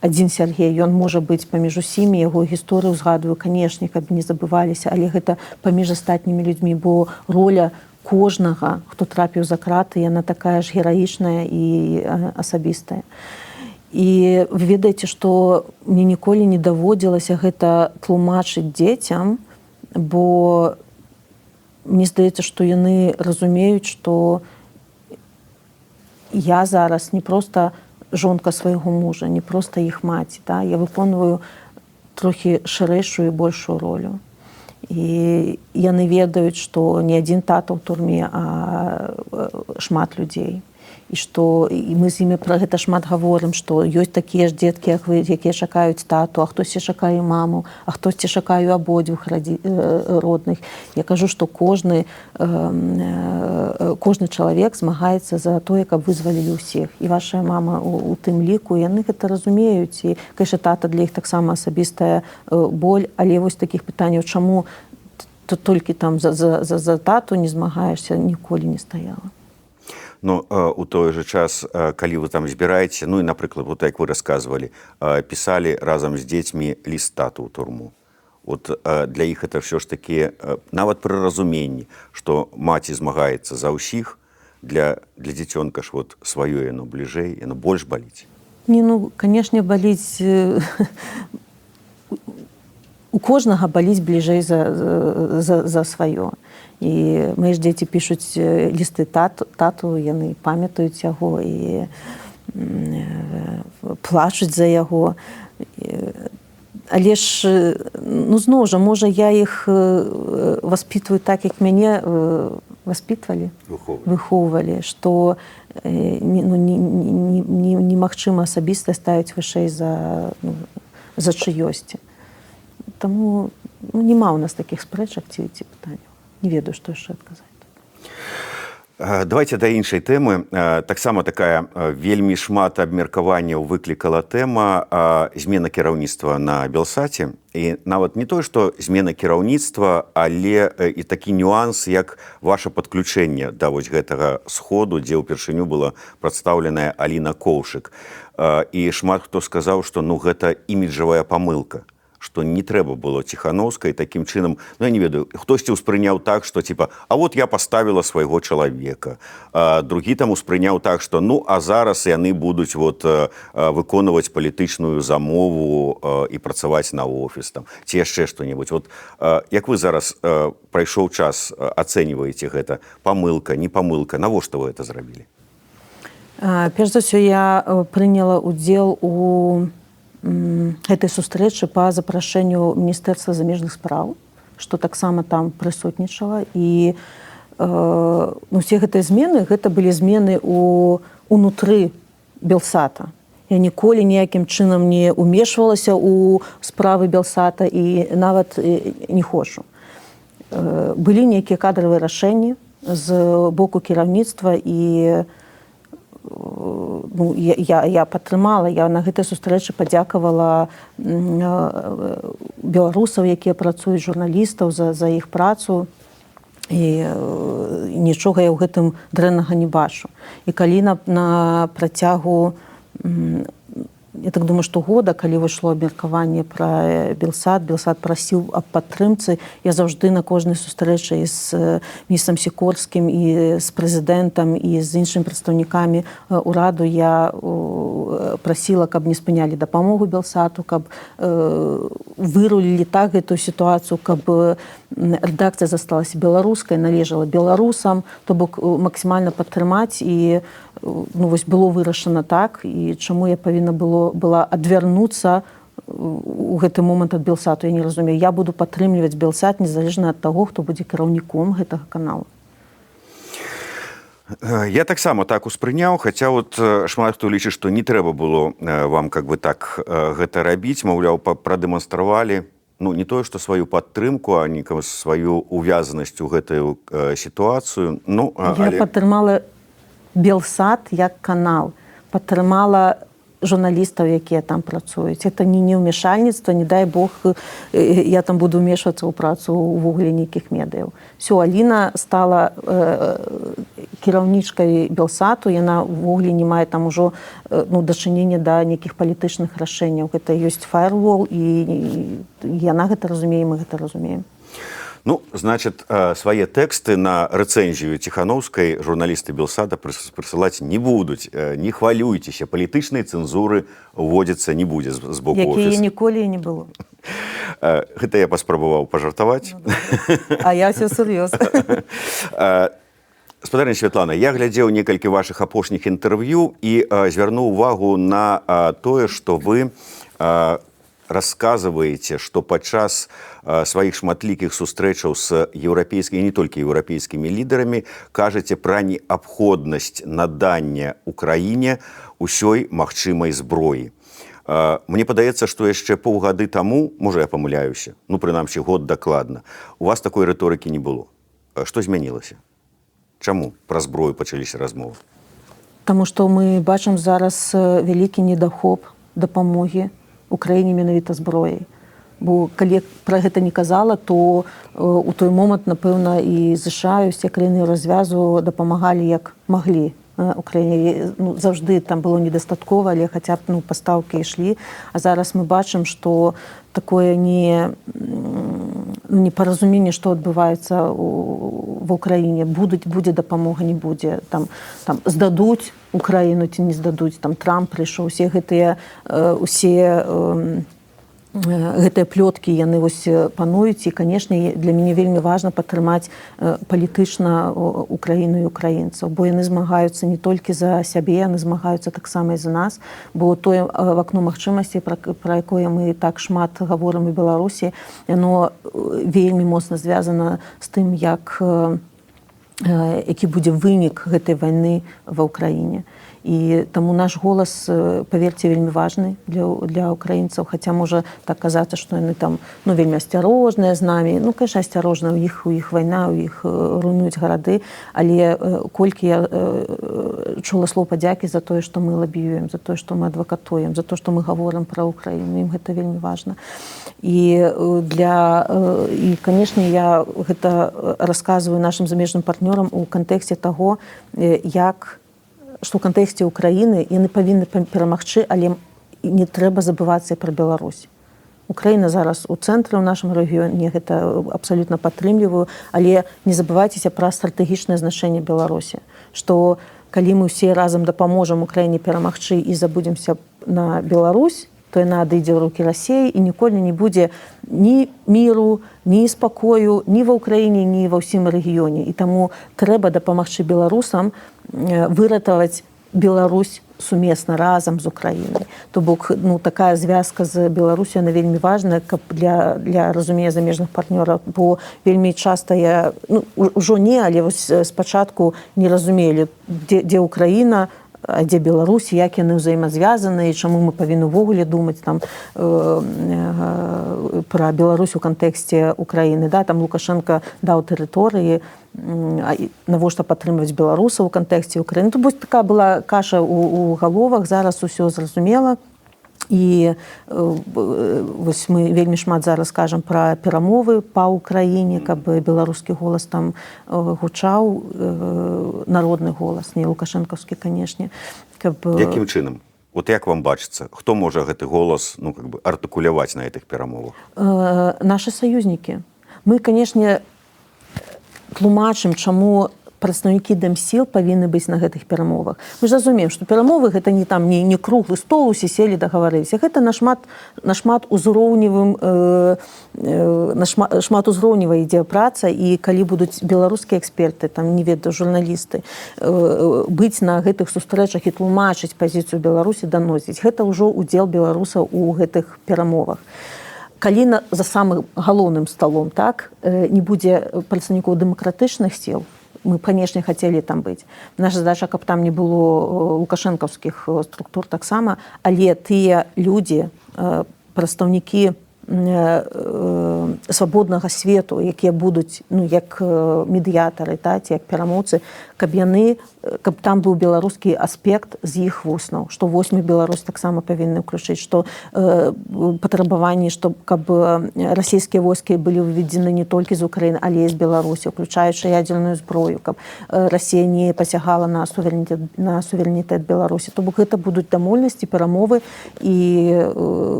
адзін Сергей. Ён можа быць паміж усімі, яго гісторыю згадваю, канешне, каб не забываліся, але гэта паміж астатнімі людзьмі, бо роля кожнага, хто трапіў за краты, яна такая ж гераічная і асабістая. І вы ведаеце, што мне ніколі не даводзілася гэта тлумачыць дзецям, бо мне здаецца, што яны разумеюць, што я зараз не проста жонка свайго мужа, не проста іх маці. Я выконваю трохі шырэйшую і большую ролю. І яны ведаюць, што не адзін тата ў турме, а шмат людзей. І што мы з імі пра гэта шмат гаворым, што ёсць такія ж дзеткі, як вы, якія чакаюць тату, а хтосьці чакае маму, а хтосьці чакае абодвух родных. Я кажу, што кожны чалавек змагаецца за тое, каб вызвалілі ўсіх. І ваша мама у тым ліку, яны гэта разумеюць. І, конечно, тата для іх таксама асабістая боль, але вось такіх пытанняў, чаму толькі там за тату не змагаешся, ніколі не стаяла. Ну, у той же час, калі вы там збіраеце, ну і, напрыклад, вот як вы расказвалі, пісалі разам з дзецьмі ліст тату ў турму. От для іх это ўсё ж такі, нават пры разуменні, што маці змагаецца за ўсіх, для дзіцёнка ж вот сваё яно бліжэй, яно больш баліць. Не, ну, канешне, баліць... У кожнага баліць бліжэй за сваё. І мае ж дзеці пішуць лісты тату, яны памятаюць яго і плачуць за яго. Але ж, ну, зноў жа, можа, я іх васпітваю так, як мяне васпітвалі, выхоўвалі, што немагчыма асабіста ставіць вышэй за чыёсьці. Таму няма ў нас такіх спрэчак ці пытанняў. Не ведаю, што яшчэ адказаць. Давайте да іншай тэмы. Таксама такая вельмі шмат абмеркаванняў выклікала тэма змена кіраўніцтва на Белсаце. І нават не тое, што змена кіраўніцтва, але і такі нюанс, як ваша падключэнне да вось гэтага сходу, дзе ўпершыню была прадстаўленая Аліна Коўшык. І шмат хто сказаў, што гэта іміджавая памылка, што не трэба было Ціханаўскай такім чынам, я не ведаю, хтосьці ўспрыняў так, што а вот я паставіла свайго чалавека. Другі там успрыняў так, што а зараз яны будуць выконваць палітычную замову і працаваць на офіс там, ці яшчэ што-небудзь. Як вы зараз прайшоў час, ацэньваеце гэта? Памылка, не памылка, навошта вы гэта зрабілі? Перш за ўсё, я прыняла ўдзел у гэтай сустрэчы па запрашэнню Міністэрства замежных спраў, што таксама там прысутнічала. І усе гэтыя змены, гэта былі змены унутры Белсата. Я ніколі ніякім чынам не ўмешвалася ў справы Белсата і нават не хочу. Былі нейкія кадравыя рашэнні з боку кіраўніцтва, і я падтрымала, я на гэтай сустрэчы падзякавала беларусаў, якія працуюць, журналістаў за іх працу, і нічога я ў гэтым дрэннага не бачу. І калі на працягу, я так думаю, што года, калі выйшло абмеркаванне пра Белсат прасіў аб падтрымцы, я заўжды на кожнай сустрэчы з міністрам Сікорскім і з прэзідэнтам і з іншымі прадстаўнікамі ўраду я прасіла, каб не спынялі дапамогу Белсату, каб вырулілі так гэтую сітуацыю, каб рэдакцыя засталася беларускай, належала беларусам, то бок максімальна падтрымаць. І вось было вырашана так, і чаму я павінна была адвярнуцца у гэты момант ад Белсату, я не разумею. Я буду падтрымліваць Белсат незалежна ад таго, хто будзе кіраўніком гэтага каналу. Я таксама так успрыняў, хаця шмат хто лічыць, што не трэба было вам так гэта рабіць, маўляў, прадэманстравалі не тое, што сваю падтрымку, а некую сваю увязанасць у гэтую сітуацыю. Я падтрымала Белсат як канал, падтрымала журналістаў, якія там працуюць. Это не ўмешальніцтва, не дай Бог, я там буду ўмешвацца ў працу ўвогуле нейкіх медыяў. Всё, Аліна стала кіраўнічкай Белсату, яна ўвогуле не мае там ужо дачынення да нейкіх палітычных рашэнняў. Гэта ёсць фаервол, і яна гэта разумее, мы гэта разумеем. Значит, свае тэксты на рэцэнзію Ціханаўскай журналісты Белсата прысылаць не будуць. Не хвалюйцеся, палітычнай цэнзуры ўводзіцца не будзе з боку офіса. Якія ніколі не было. Гэта я паспрабаваў пажартаваць. А я ўсё сур'ёзна. Спадарня Святлана, я глядзеў некалькі вашых апошніх інтэрв'ю і звярнуў увагу на тое, што вы расказваеце, што падчас сваіх шматлікіх сустрэчаў з еўрапейскімі, не толькі еўрапейскімі лідарамі, кажаце пра неабходнасць надання Украіне ўсёй магчымай зброі. Мне падаецца, што яшчэ паўгады таму, можа я памыляюся, прынамсі год дакладна, у вас такой рыторыкі не было. Што змянілася? Чаму пра зброю пачаліся размовы? Таму што мы бачым зараз вялікі недахоп дапамогі Украіне менавіта зброяй. Бо калі пра гэта не казала, то у той момант, напэўна, і ЗША, і ўсе краіны развязу дапамагалі як маглі Украіне. Заўжды там было недастаткова, але хаця б пастаўкі ішлі. А зараз мы бачым, што такое непаразуменне, што адбываецца в Украіне. Будзе дапамога, не будзе. Там здадуць Украіну ці не здадуць. Там Трамп прыйшоў. Усе гэтыя плёткі, яны пануюць. І, канешне, для мяне вельмі важна падтрымаць палітычна Украіну і украінцаў. Бо яны змагаюцца не толькі за сябе, яны змагаюцца таксама і за нас. Бо тое вакно магчымасцей, пра якое мы так шмат гаворым у Беларусі, яно вельмі моцна звязана з тым, як які будзе вынік гэтай вайны ва ўкраіне. І таму наш голас, паверце, вельмі важны для украінцаў, хаця можа так казацца, што яны там вельмі асцярожныя з намі. Конечно, асцярожна, у іх вайна, у іх руйнуюць гарады, але колькі я чула слоў падзякі за тое, што мы лабіюем, за тое, што мы адвакатуем, за тое, што мы гаворым пра Украіну, ім гэта вельмі важна. І, канешне, я гэта расказваю нашым замежным партнёрам у кантэксце таго, што ў кантэксце Украіны яны павінны перамагчы, але не трэба забывацца пра Беларусь. Украіна зараз у цэнтры ў нашым рэгіёне, гэта абсалютна падтрымліваю, але не забывайцеся пра стратэгічнае значэнне Беларусі, што калі мы ўсе разам дапаможам Украіне перамагчы і забудземся на Беларусь, то яна адыдзе ў рукі Расіі і ніколі не будзе ні міру, ні спакою, ні ва ўкраіне, ні ва ўсім рэгіёне. І таму трэба дапамагчы беларусам выратаваць Беларусь сумесна разам з Украінай. То бок, такая звязка з Беларусю, яна вельмі важная, каб для разумення замежных партнёраў, бо вельмі часта ужо не, але вось спачатку не разумелі, дзе Украіна, а дзе Беларусь, як яны ўзаемазвязаны, і чаму мы павінны ўвогуле думаць пра Беларусь у кантэксце Украіны. Там Лукашенко даў тэрыторыі, навошта падтрымліваць беларусаў у кантэксце Украіны. То такая была каша ў галовах, зараз усё зразумела. І вось мы вельмі шмат зараз кажам пра перамовы па Украіне, каб беларускі голас там гучаў, народны голас, не лукашэнкаўскі, канешне. Якім чынам? Вот як вам бачыцца, хто можа гэты голас артыкуляваць на гэтых перамовах? Нашы саюзнікі. Мы, канешне, тлумачым, чаму прадстаўнікі Дэмсіл павінны быць на гэтых перамовах. Мы ж разумеем, што перамовы гэта не круглы стол, усе селі, дагаварыліся. Гэта шматузроўневая ідзе праца, і калі будуць беларускія эксперты, не ведаю, журналісты, быць на гэтых сустрэчах і тлумачыць пазіцыю Беларусі, даносіць. Гэта ўжо удзел беларусаў у гэтых перамовах. Калі за самым галоўным сталом не будзе прадстаўнікоў дэмакратычных сіл, мы, канешне, хацелі там быць. Наша задача, каб там не было лукашэнкаўскіх структур таксама, але тыя людзі, прадстаўнікі свабоднага свету, якія будуць як медыятары, як перамоўцы, каб там быў беларускі аспект з іх вуснаў, што вось мы Беларусь таксама павінны ўключыць, што патрабаванні, каб расійскія войскі былі выведзены не толькі з Украіны, але і з Беларусі, уключаючы ядзерную зброю, каб Расія не пасягала на суверэнітэт Беларусі. То бок гэта будуць дамоўнасці, перамовы, і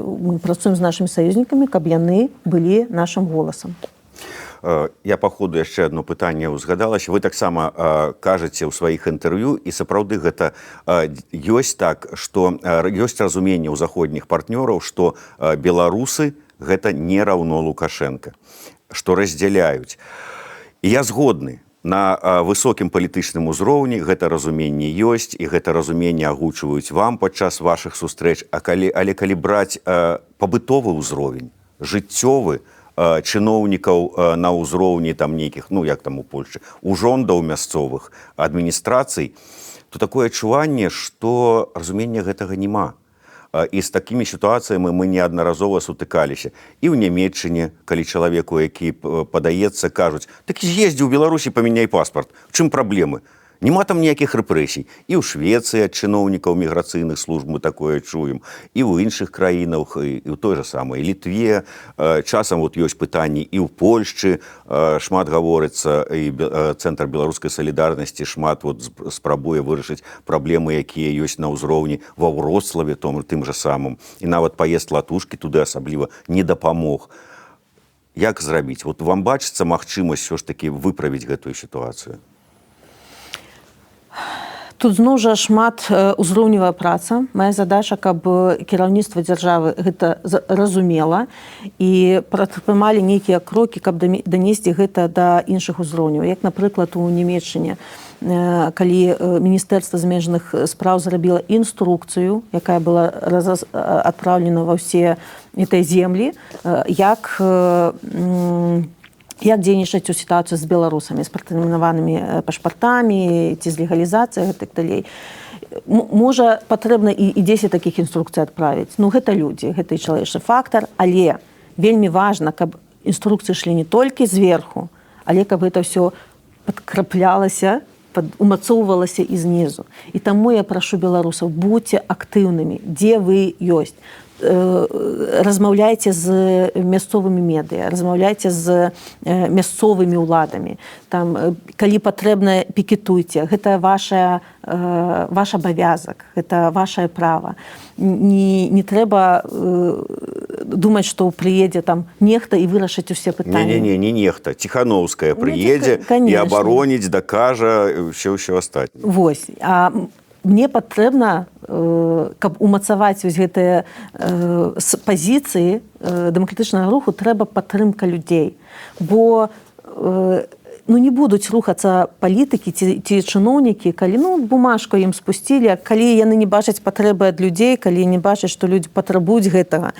мы працуем з нашымі саюзнікамі, каб яны былі нашым голасам. Я па ходу яшчэ адно пытанне ўзгадалася. Вы таксама кажаце ў сваіх інтэрв'ю, і сапраўды гэта ёсць так, што ёсць разуменне ў заходніх партнёраў, што беларусы гэта не раўно Лукашенка, што раздзяляюць. І я згодны. На высокім палітычным узроўні гэта разуменне ёсць, і гэта разуменне агучваюць вам падчас вашых сустрэч. Але калі браць пабытовы ўзровень, жыццёвы, чыноўнікаў на ўзроўні нейкіх, як там у Польшчы, ужондаў мясцовых адміністрацый, то такое адчуванне, што разумення гэтага няма. І з такімі сітуацыямі мы неаднаразова сутыкаліся. І ў Нямецчыне, калі чалавеку, які падаецца, кажуць: «Так з'ездзі ў Беларусі, памяняй паспарт. В чым праблемы?» Нема там ніякіх рэпрэсій. І ў Швецыі ад чыноўнікаў міграцыйных служб мы такое чуем, і ў іншых краінах, і ў той жа самай Літве. Часам ёсць пытанні і ў Польшчы, шмат гаворыцца, і Цэнтр беларускай салідарнасці шмат спрабуе вырашыць праблемы, якія ёсць на ўзроўні ва Вроцлаве, тым жа самым. І нават паезд Латушкі туды асабліва не дапамог. Як зрабіць? Вам бачыцца магчымасць ўсё ж такі выправіць гэтую сітуацыю? Тут зноў жа шмат узроўневая праца. Мая задача, каб кіраўніцтва дзяржавы гэта разумела і прадпрымалі нейкія крокі, каб данесці гэта да іншых узроўняў. Як, напрыклад, у Нямецчыне, калі Міністэрства замежных спраў зрабіла інструкцыю, якая была адпраўлена ва ўсе гэтай землі, як як дзейнічаць у сітуацыю з беларусамі, з пратэрмінаванымі пашпартамі ці з легалізацыяй гэтак далей. Можа, патрэбна і 10 такіх інструкцый адправіць. Ну, гэта людзі, гэта і чалавечы фактар, але вельмі важна, каб інструкцыі ішлі не толькі зверху, але каб гэта ўсё падкраплялася, умацоўвалася і знізу. І таму я прашу беларусаў, будьце актыўнымі, дзе вы ёсць. Размаўляйце з мясцовымі медыя, размаўляйце з мясцовымі ўладамі. Там, калі патрэбна, пікетуйце. Гэта ваш абавязак, гэта вашае права. Не трэба думаць, што прыедзе там нехта і вырашыць усе пытанні. Не нехта. Ціхановская прыедзе і абароніць, дакажа ўсё астатняе. Вось. А мне патрэбна, каб умацаваць вось гэтыя пазіцыі дэмакратычнага руху, трэба падтрымка людзей. Бо не будуць рухацца палітыкі ці чыноўнікі, калі бумажку ім спусцілі, калі яны не бачаць патрэбы ад людзей, калі не бачаць, што людзі патрабуюць гэтага,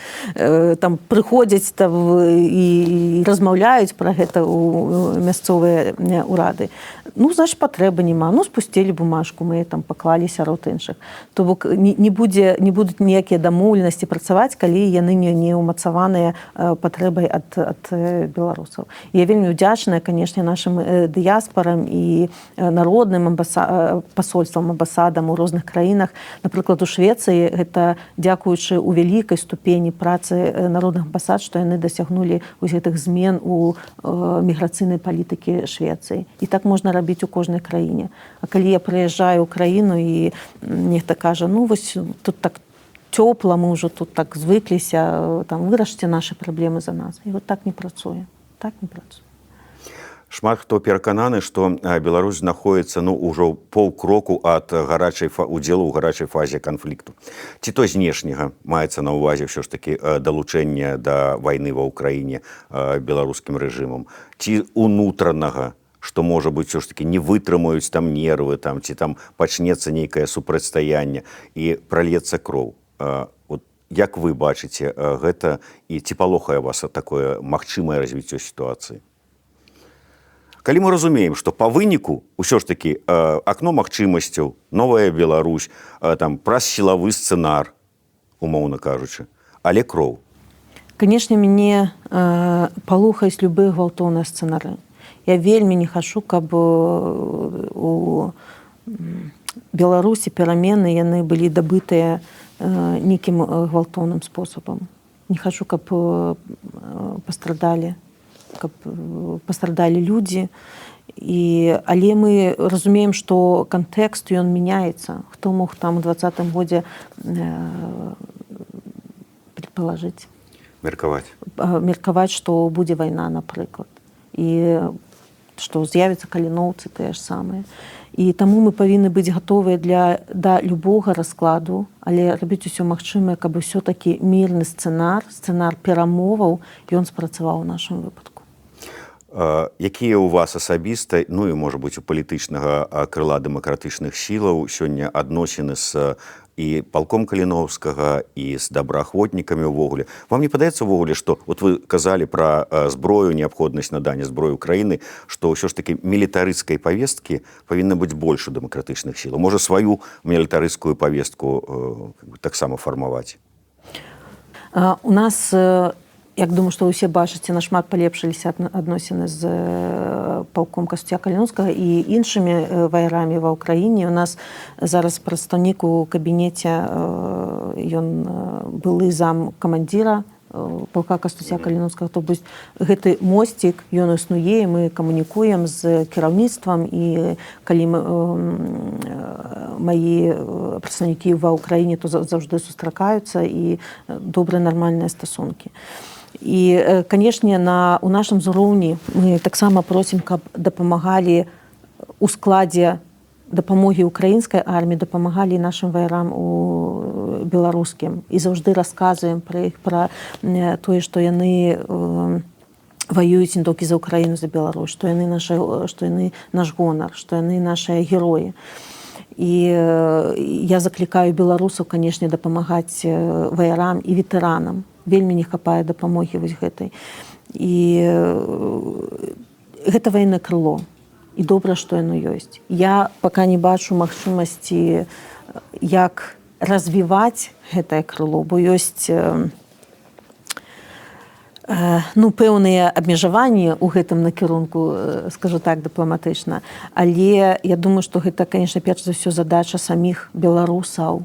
там прыходзяць і размаўляюць пра гэта ў мясцовыя ўрады. Значит, патрэбы няма. Спусцілі бумажку, мы там паклалі сярод іншых. То бок не будуць ніякія дамоўленасці працаваць, калі яны не ўмацаваныя патрэбай ад беларусаў. Я вельмі ўдзячная, канешне, нашым дыяспарам і народным пасольствам, амбасадам у розных краінах. Напрыклад, у Швецыі гэта дзякуючы у вялікай ступені працы народных амбасад, што яны дасягнулі гэтых змен у міграцыйнай палітыкі Швецыі. І так можна рабіць у кожнай краіне. А калі я прыязджаю ў краіну і нехта кажа, вось тут так цёпла, мы ўжо тут так звыкліся, там вырашце нашы праблемы за нас. І вот так не працуе. Так не працуе. Шмат хто перакананы, што Беларусь знаходіцца ўжо паўкроку ад удзелу ў гарачай фазе канфлікту. Ці то знешняга маецца на ўвазе ўсё ж такі далучэнне да вайны ва ўкраіне беларускім рэжымам, ці унутранага, што, можа быць, ўсё ж такі не вытрымаюць там нервы, ці там пачнецца нейкае супрацьстаянне і пральецца кроў. Як вы бачыце гэта і ці палохае вас такое магчымае развіццё сітуацыі? Калі мы разумеем, што па выніку ўсё ж такі акно магчымасцяў, новая Беларусь, праз сілавы сцэнар, умоўна кажучы, але кроў. Канешне, мяне палохаюць любыя гвалтоўныя сцэнары. Я вельмі не хачу, каб у Беларусі перамены яны былі дабытыя нейкім гвалтоўным спосабам. Не хачу, каб пастрадалі людзі. Але мы разумеем, што кантэкст ён мяняецца. Хто мог там у 20-м годзе предположыць? Меркаваць, што будзе вайна, напрыклад. І што з'явяцца каліноўцы тыя ж самыя. І таму мы павінны быць гатовыя да любога раскладу, але рабіць усё магчымае, каб усё-такі мірны сцэнар перамоваў, ён спрацаваў у нашым выпадку. Якія ў вас асабіста, і, можа быць, у палітычнага крыла дэмакратычных сілаў сёння адносіны з і палком Каліноўскага, і з добраахвотнікамі ўвогуле? Вам не падаецца ўвогуле, што вы казалі пра зброю, неабходнасць надання зброі ўкраіны, што ўсё ж такі мілітарысцкай павесткі павінна быць больш у дэмакратычных сілаў? Можа, сваю мілітарысцкую павестку таксама фармаваць? У нас, як думаю, што ўсе бачыце, нашмат палепшыліся адносіны з палком Касця Каліноўскага і іншымі ваярамі ва ўкраіне. У нас зараз прадстаўнік у кабінеце, ён былы зам камандзіра палка Касця Каліноўскага. То бок гэты мосцік, ён існуе, мы камунікуем з кіраўніцтвам, і калі мае прадстаўнікі ва ўкраіне, то заўжды сустракаюцца, і добрыя нармальныя стасункі. І, канешне, у нашым узроўні мы таксама просім, каб дапамагалі у складзе дапамогі украінскай арміі, дапамагалі нашым ваярам у беларускім. І заўжды расказваем пра іх, пра тое, што яны ваююць не толькі за Украіну, за Беларусь, што яны наш гонар, што яны нашыя героі. І я заклікаю беларусаў, канешне, дапамагаць ваярам і ветэранам. Вельмі не хапае дапамогі вось гэтай. І гэта ваеннае крыло. І добра, што яно ёсць. Я пака не бачу магчымасці, як развіваць гэтае крыло, бо ёсць пэўныя абмежаванні ў гэтым накірунку, скажу так, дыпламатычна. Але я думаю, што гэта, канешне, перш за ўсё задача саміх беларусаў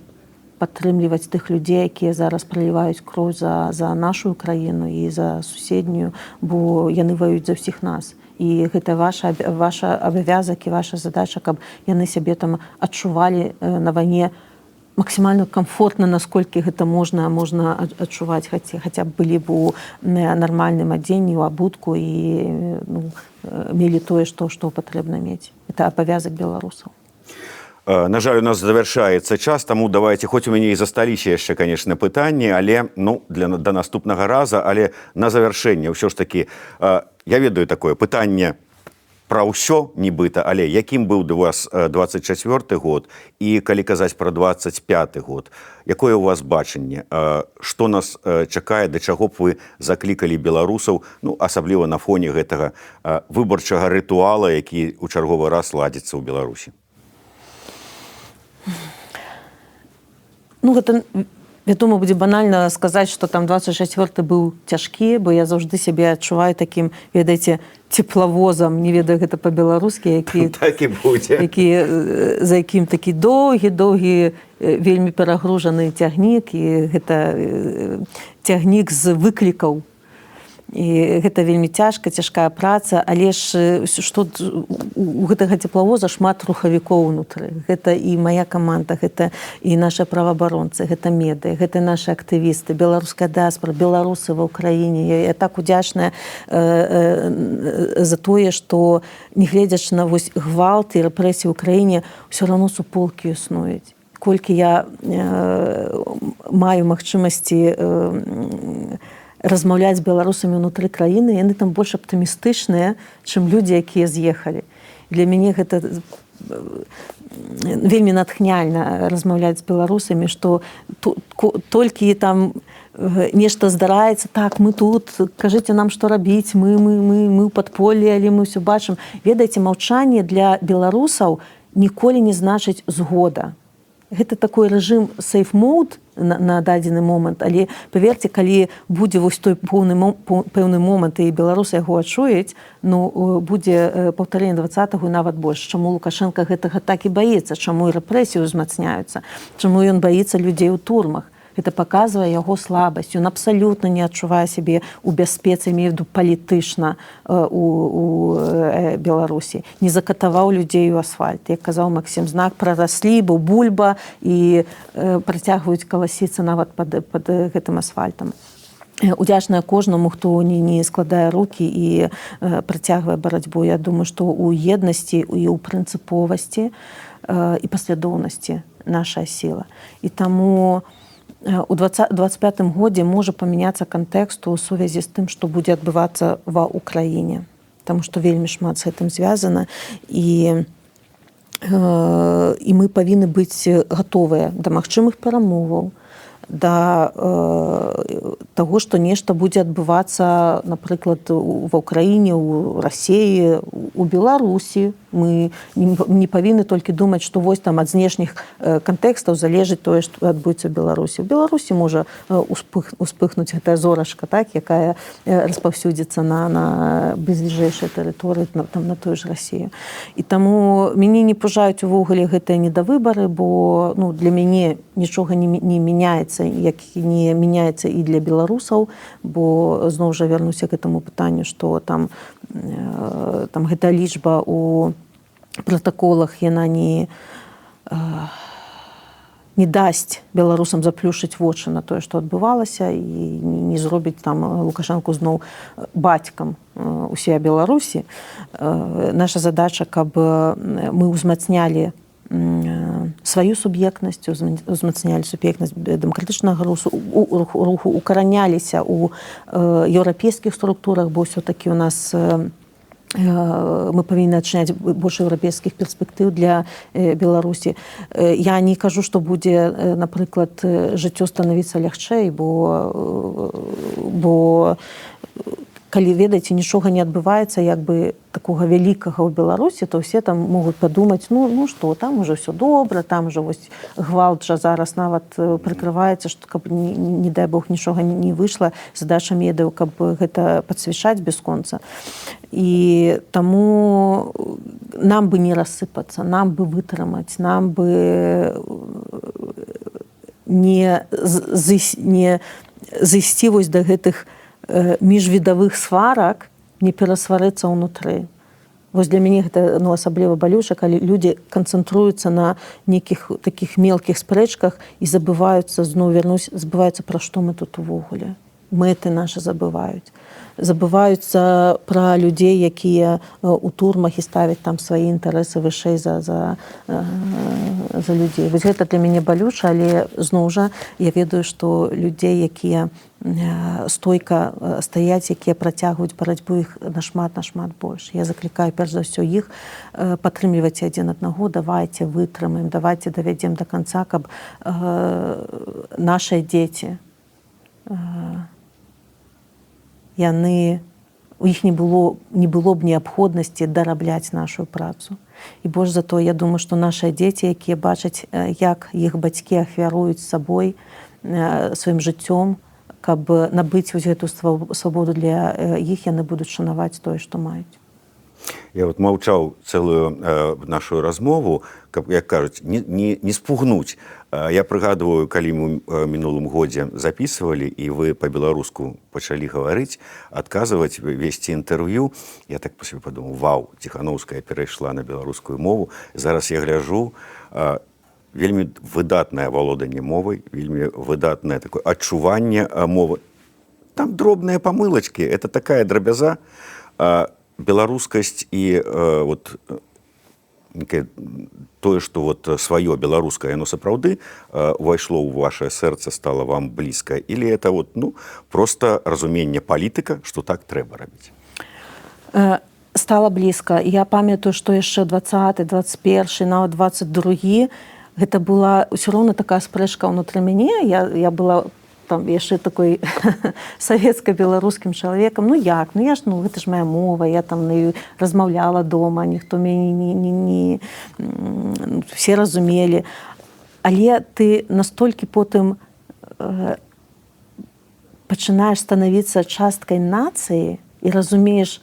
падтрымліваць тых людзей, якія зараз праліваюць кроў за нашу краіну і за суседнюю, бо яны ваююць за ўсіх нас. І гэта ваша абавязак і ваша задача, каб яны сябе там адчувалі на вайне максімальна комфортна, насколькі гэта можна адчуваць, хаця б былі б у нармальным адзенні, у абутку і мелі тое, што патрэбна мець. Это абавязак беларусаў. На жаль, у нас завяршаецца час, таму давайте, хоць у мяне і засталіся яшчэ, конечно, пытанні, але да наступнага раза, але на завяршэнне ўсё ж такі, я ведаю такое пытанне пра ўсё нібыта, але якім быў у вас 24-й год і калі казаць пра 25-й год, якое у вас бачанне, што нас чакае, да чаго б вы заклікалі беларусаў, асабліва на фоне гэтага выбарчага рытуала, які ў чарговы раз ладзіцца ў Беларусі? Гэта, вядома, будзе банальна сказаць, што там 24-й быў цяжкі, бо я заўжды сябе адчуваю такім, ведаеце, цеплавозам, не ведаю гэта па-беларускі, за якім такі доўгі, вельмі перагружаны цягнік, і гэта цягнік з выклікаў. І гэта вельмі цяжкая праца, але ж што у гэтага цеплавоза шмат рухавікоў унутры. Гэта і мая каманда, гэта і нашы праваабаронцы, гэта медыя, гэта нашы актывісты, беларуская дыаспара, беларусы ва ўкраіне. Я так удзячная за тое, што, нягледзячы на гвалт і рэпрэсіі ў краіне, ўсё роўно суполкі існуюць. Колькі я маю магчымасці размаўляць з беларусамі ўнутры краіны, яны там больш аптымістычныя, чым людзі, якія з'ехалі. Для мяне гэта вельмі натхняльна размаўляць з беларусамі, што толькі там нешта здараецца, так, мы тут, кажыце нам, што рабіць, мы ў падполлі, але мы ўсё бачым. Ведаеце, маўчанне для беларусаў ніколі не значыць згода. Гэта такой рэжым safe mode на дадзены момант, але паверце, калі будзе вось той пэўны момант і беларусы яго адчуюць, будзе паўтарэнне 20-го і нават больш. Чаму Лукашенка гэтага так і баіцца, чаму і рэпрэсіі ўзмацняюцца, чаму ён баіцца людзей у турмах. Гэта паказвае яго слабасць. Ён абсалютна не адчувае сябе ў бяспецы, мею віду палітычна у Беларусі. Не закатаваў людзей у асфальт. Як казаў Максім Знак, прараслі, бо бульба і працягваюць каласіцца нават пад гэтым асфальтам. Удзячная кожнаму, хто не складае рукі і працягвае барацьбу. Я думаю, што ў еднасці і ў прынцыповасці і паслядоўнасці наша сіла. І таму у 25-м годзе можа памяняцца кантэкст у сувязі з тым, што будзе адбывацца ва ўкраіне. Таму што вельмі шмат з гэтым звязана. І мы павінны быць гатовыя да магчымых перамоваў, да таго, што нешта будзе адбывацца, напрыклад, ва ўкраіне, у Расіі, у Беларусі. Мы не павінны толькі думаць, што вось там ад знешніх кантэкстаў залежыць тое, што адбудзецца ў Беларусі. У Беларусі можа успыхнуць гэтая зорачка, так, якая распаўсюдзіцца на бліжэйшай тэрыторыі, там, на той ж Расіі. І таму мяне не пужаюць увогуле гэтыя недавыбары, бо для мяне нічога не мяняецца, як не мяняецца і для беларусаў, бо зноў жа вярнуся к гэтаму пытанню, што там гэта лічба у пратаколах, яна не дасць беларусам заплюшыць вочы на тое, што адбывалася, і не зробіць там Лукашенку зноў бацькам усей Беларусі. Наша задача, каб мы ўзмацнялі сваю суб'ектнасць, узмацнялі суб'ектнасць дэмакратычнага руху, укараняліся ў еўрапейскіх структурах, бо ўсё-такі у нас мы павінны адчыняць больш еўрапейскіх перспектыў для Беларусі. Я не кажу, што будзе, напрыклад, жыццё станавіцца лягчэй, бо калі, ведаеце, нічога не адбываецца як бы такога вялікага ў Беларусі, то ўсе там могуць падумаць, ну што, там уже ўсё добра, там уже вось гвалт жа зараз нават прыкрываецца, што каб не дай Бог нічога не выйшла, задача медыяў, каб гэта падсвечаць бясконца. І таму нам бы не рассыпацца, нам бы вытрымаць, нам бы не зайсці вось да гэтых міжвідавых сварак, не перасварыцца ўнутры. Вось для мяне гэта асабліва балюча, калі людзі канцэнтруюцца на нейкіх такіх мелкіх спрэчках і забываюцца, забываюцца, пра што мы тут увогуле. Мэты нашы забываюць. Забываюцца пра людзей, якія ў турмах і ставяць там свае інтарэсы вышэй за людзей. Вось гэта для мяне балюча, але зноў жа я ведаю, што людзей, якія стойка стаяць, якія працягваюць барацьбу, іх нашмат больш. Я заклікаю перш за ўсё іх падтрымліваць адзін аднаго, давайце вытрымаем, давайце давядзем да канца, каб нашыя дзеці у іх не было б неабходнасці дарабляць нашу працу. І больш за то, я думаю, што нашыя дзеці, якія бачаць, як іх бацькі ахвяруюць сабой, сваім жыццём, каб набыць вось гэту свабоду для іх, яны будуць шанаваць тое, што маюць. Я вот маўчаў цэлую нашу размову, каб, як кажуць, не спугнуць. Я прыгадываю, калі мы мінулым годзе записывалі, і вы па-беларуску пачалі гаварыць, адказваць, весці інтэрв'ю, я так па сабе падумаў, вау, Ціханаўская перайшла на беларускую мову. Зараз я гляджу, вельмі выдатнае валоданне мовай, вельмі выдатнае такое адчуванне мовы. Там дробныя памылачкі, это такая драбяза. Беларускасць і тое, што сваё беларускае, яно сапраўды увайшло ў вашае сэрца, стала вам блізка, или это проста разуменне палітыка, што так трэба рабіць? Стала блізка. Я памятаю, што яшчэ 20-й, 21-й, нават 22-й, гэта была ўсё роўна такая спрэчка ўнутры мяне. Я была там яшчэ такой савецка-беларускім чалавекам. Гэта ж моя мова, я там размаўляла дома, ніхто мяне все разумелі. Але ты настолькі потым пачынаеш станавіцца часткай нацыі і разумееш,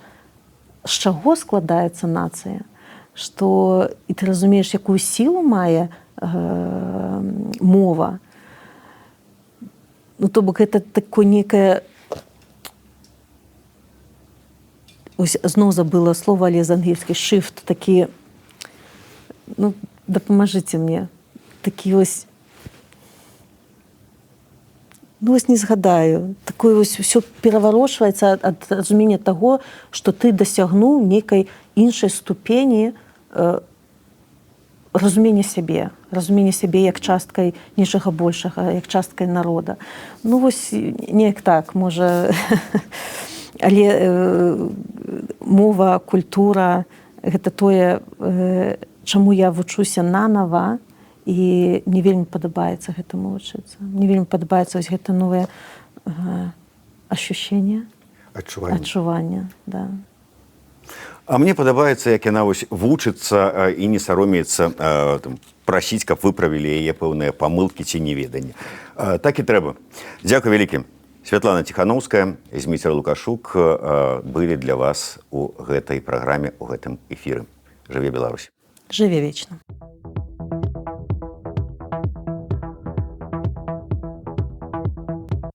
з чаго складаецца нацыя, што і ты разумееш, якую сілу мае мова. То бок гэта такое некае... Ось зноў забыла слова, але з ангельскай shift, такі... дапамажыце мне. Такі ось... не згадаю. Такое ось ўсё пераварочваецца ад разумення таго, што ты дасягнуў нейкай іншай ступені разумення сябе як часткай нечага большага, як часткай народа. Неяк так, можа... Але мова, культура — гэта тое, чаму я вучуся нанава, і мне вельмі падабаецца гэтаму вучыцца. Мне вельмі падабаецца вось гэта новае ощущение. Адчуванне, да. А мне падабаецца, як яна вучыцца і не саромеецца прасіць, каб выправілі яе пэўныя памылкі ці неведанне. Так і трэба. Дзякуй вялікі. Святлана Ціханаўская і Зміцер Лукашук былі для вас у гэтай праграме, у гэтым эфіры. Жыве Беларусь! Жыве вечна!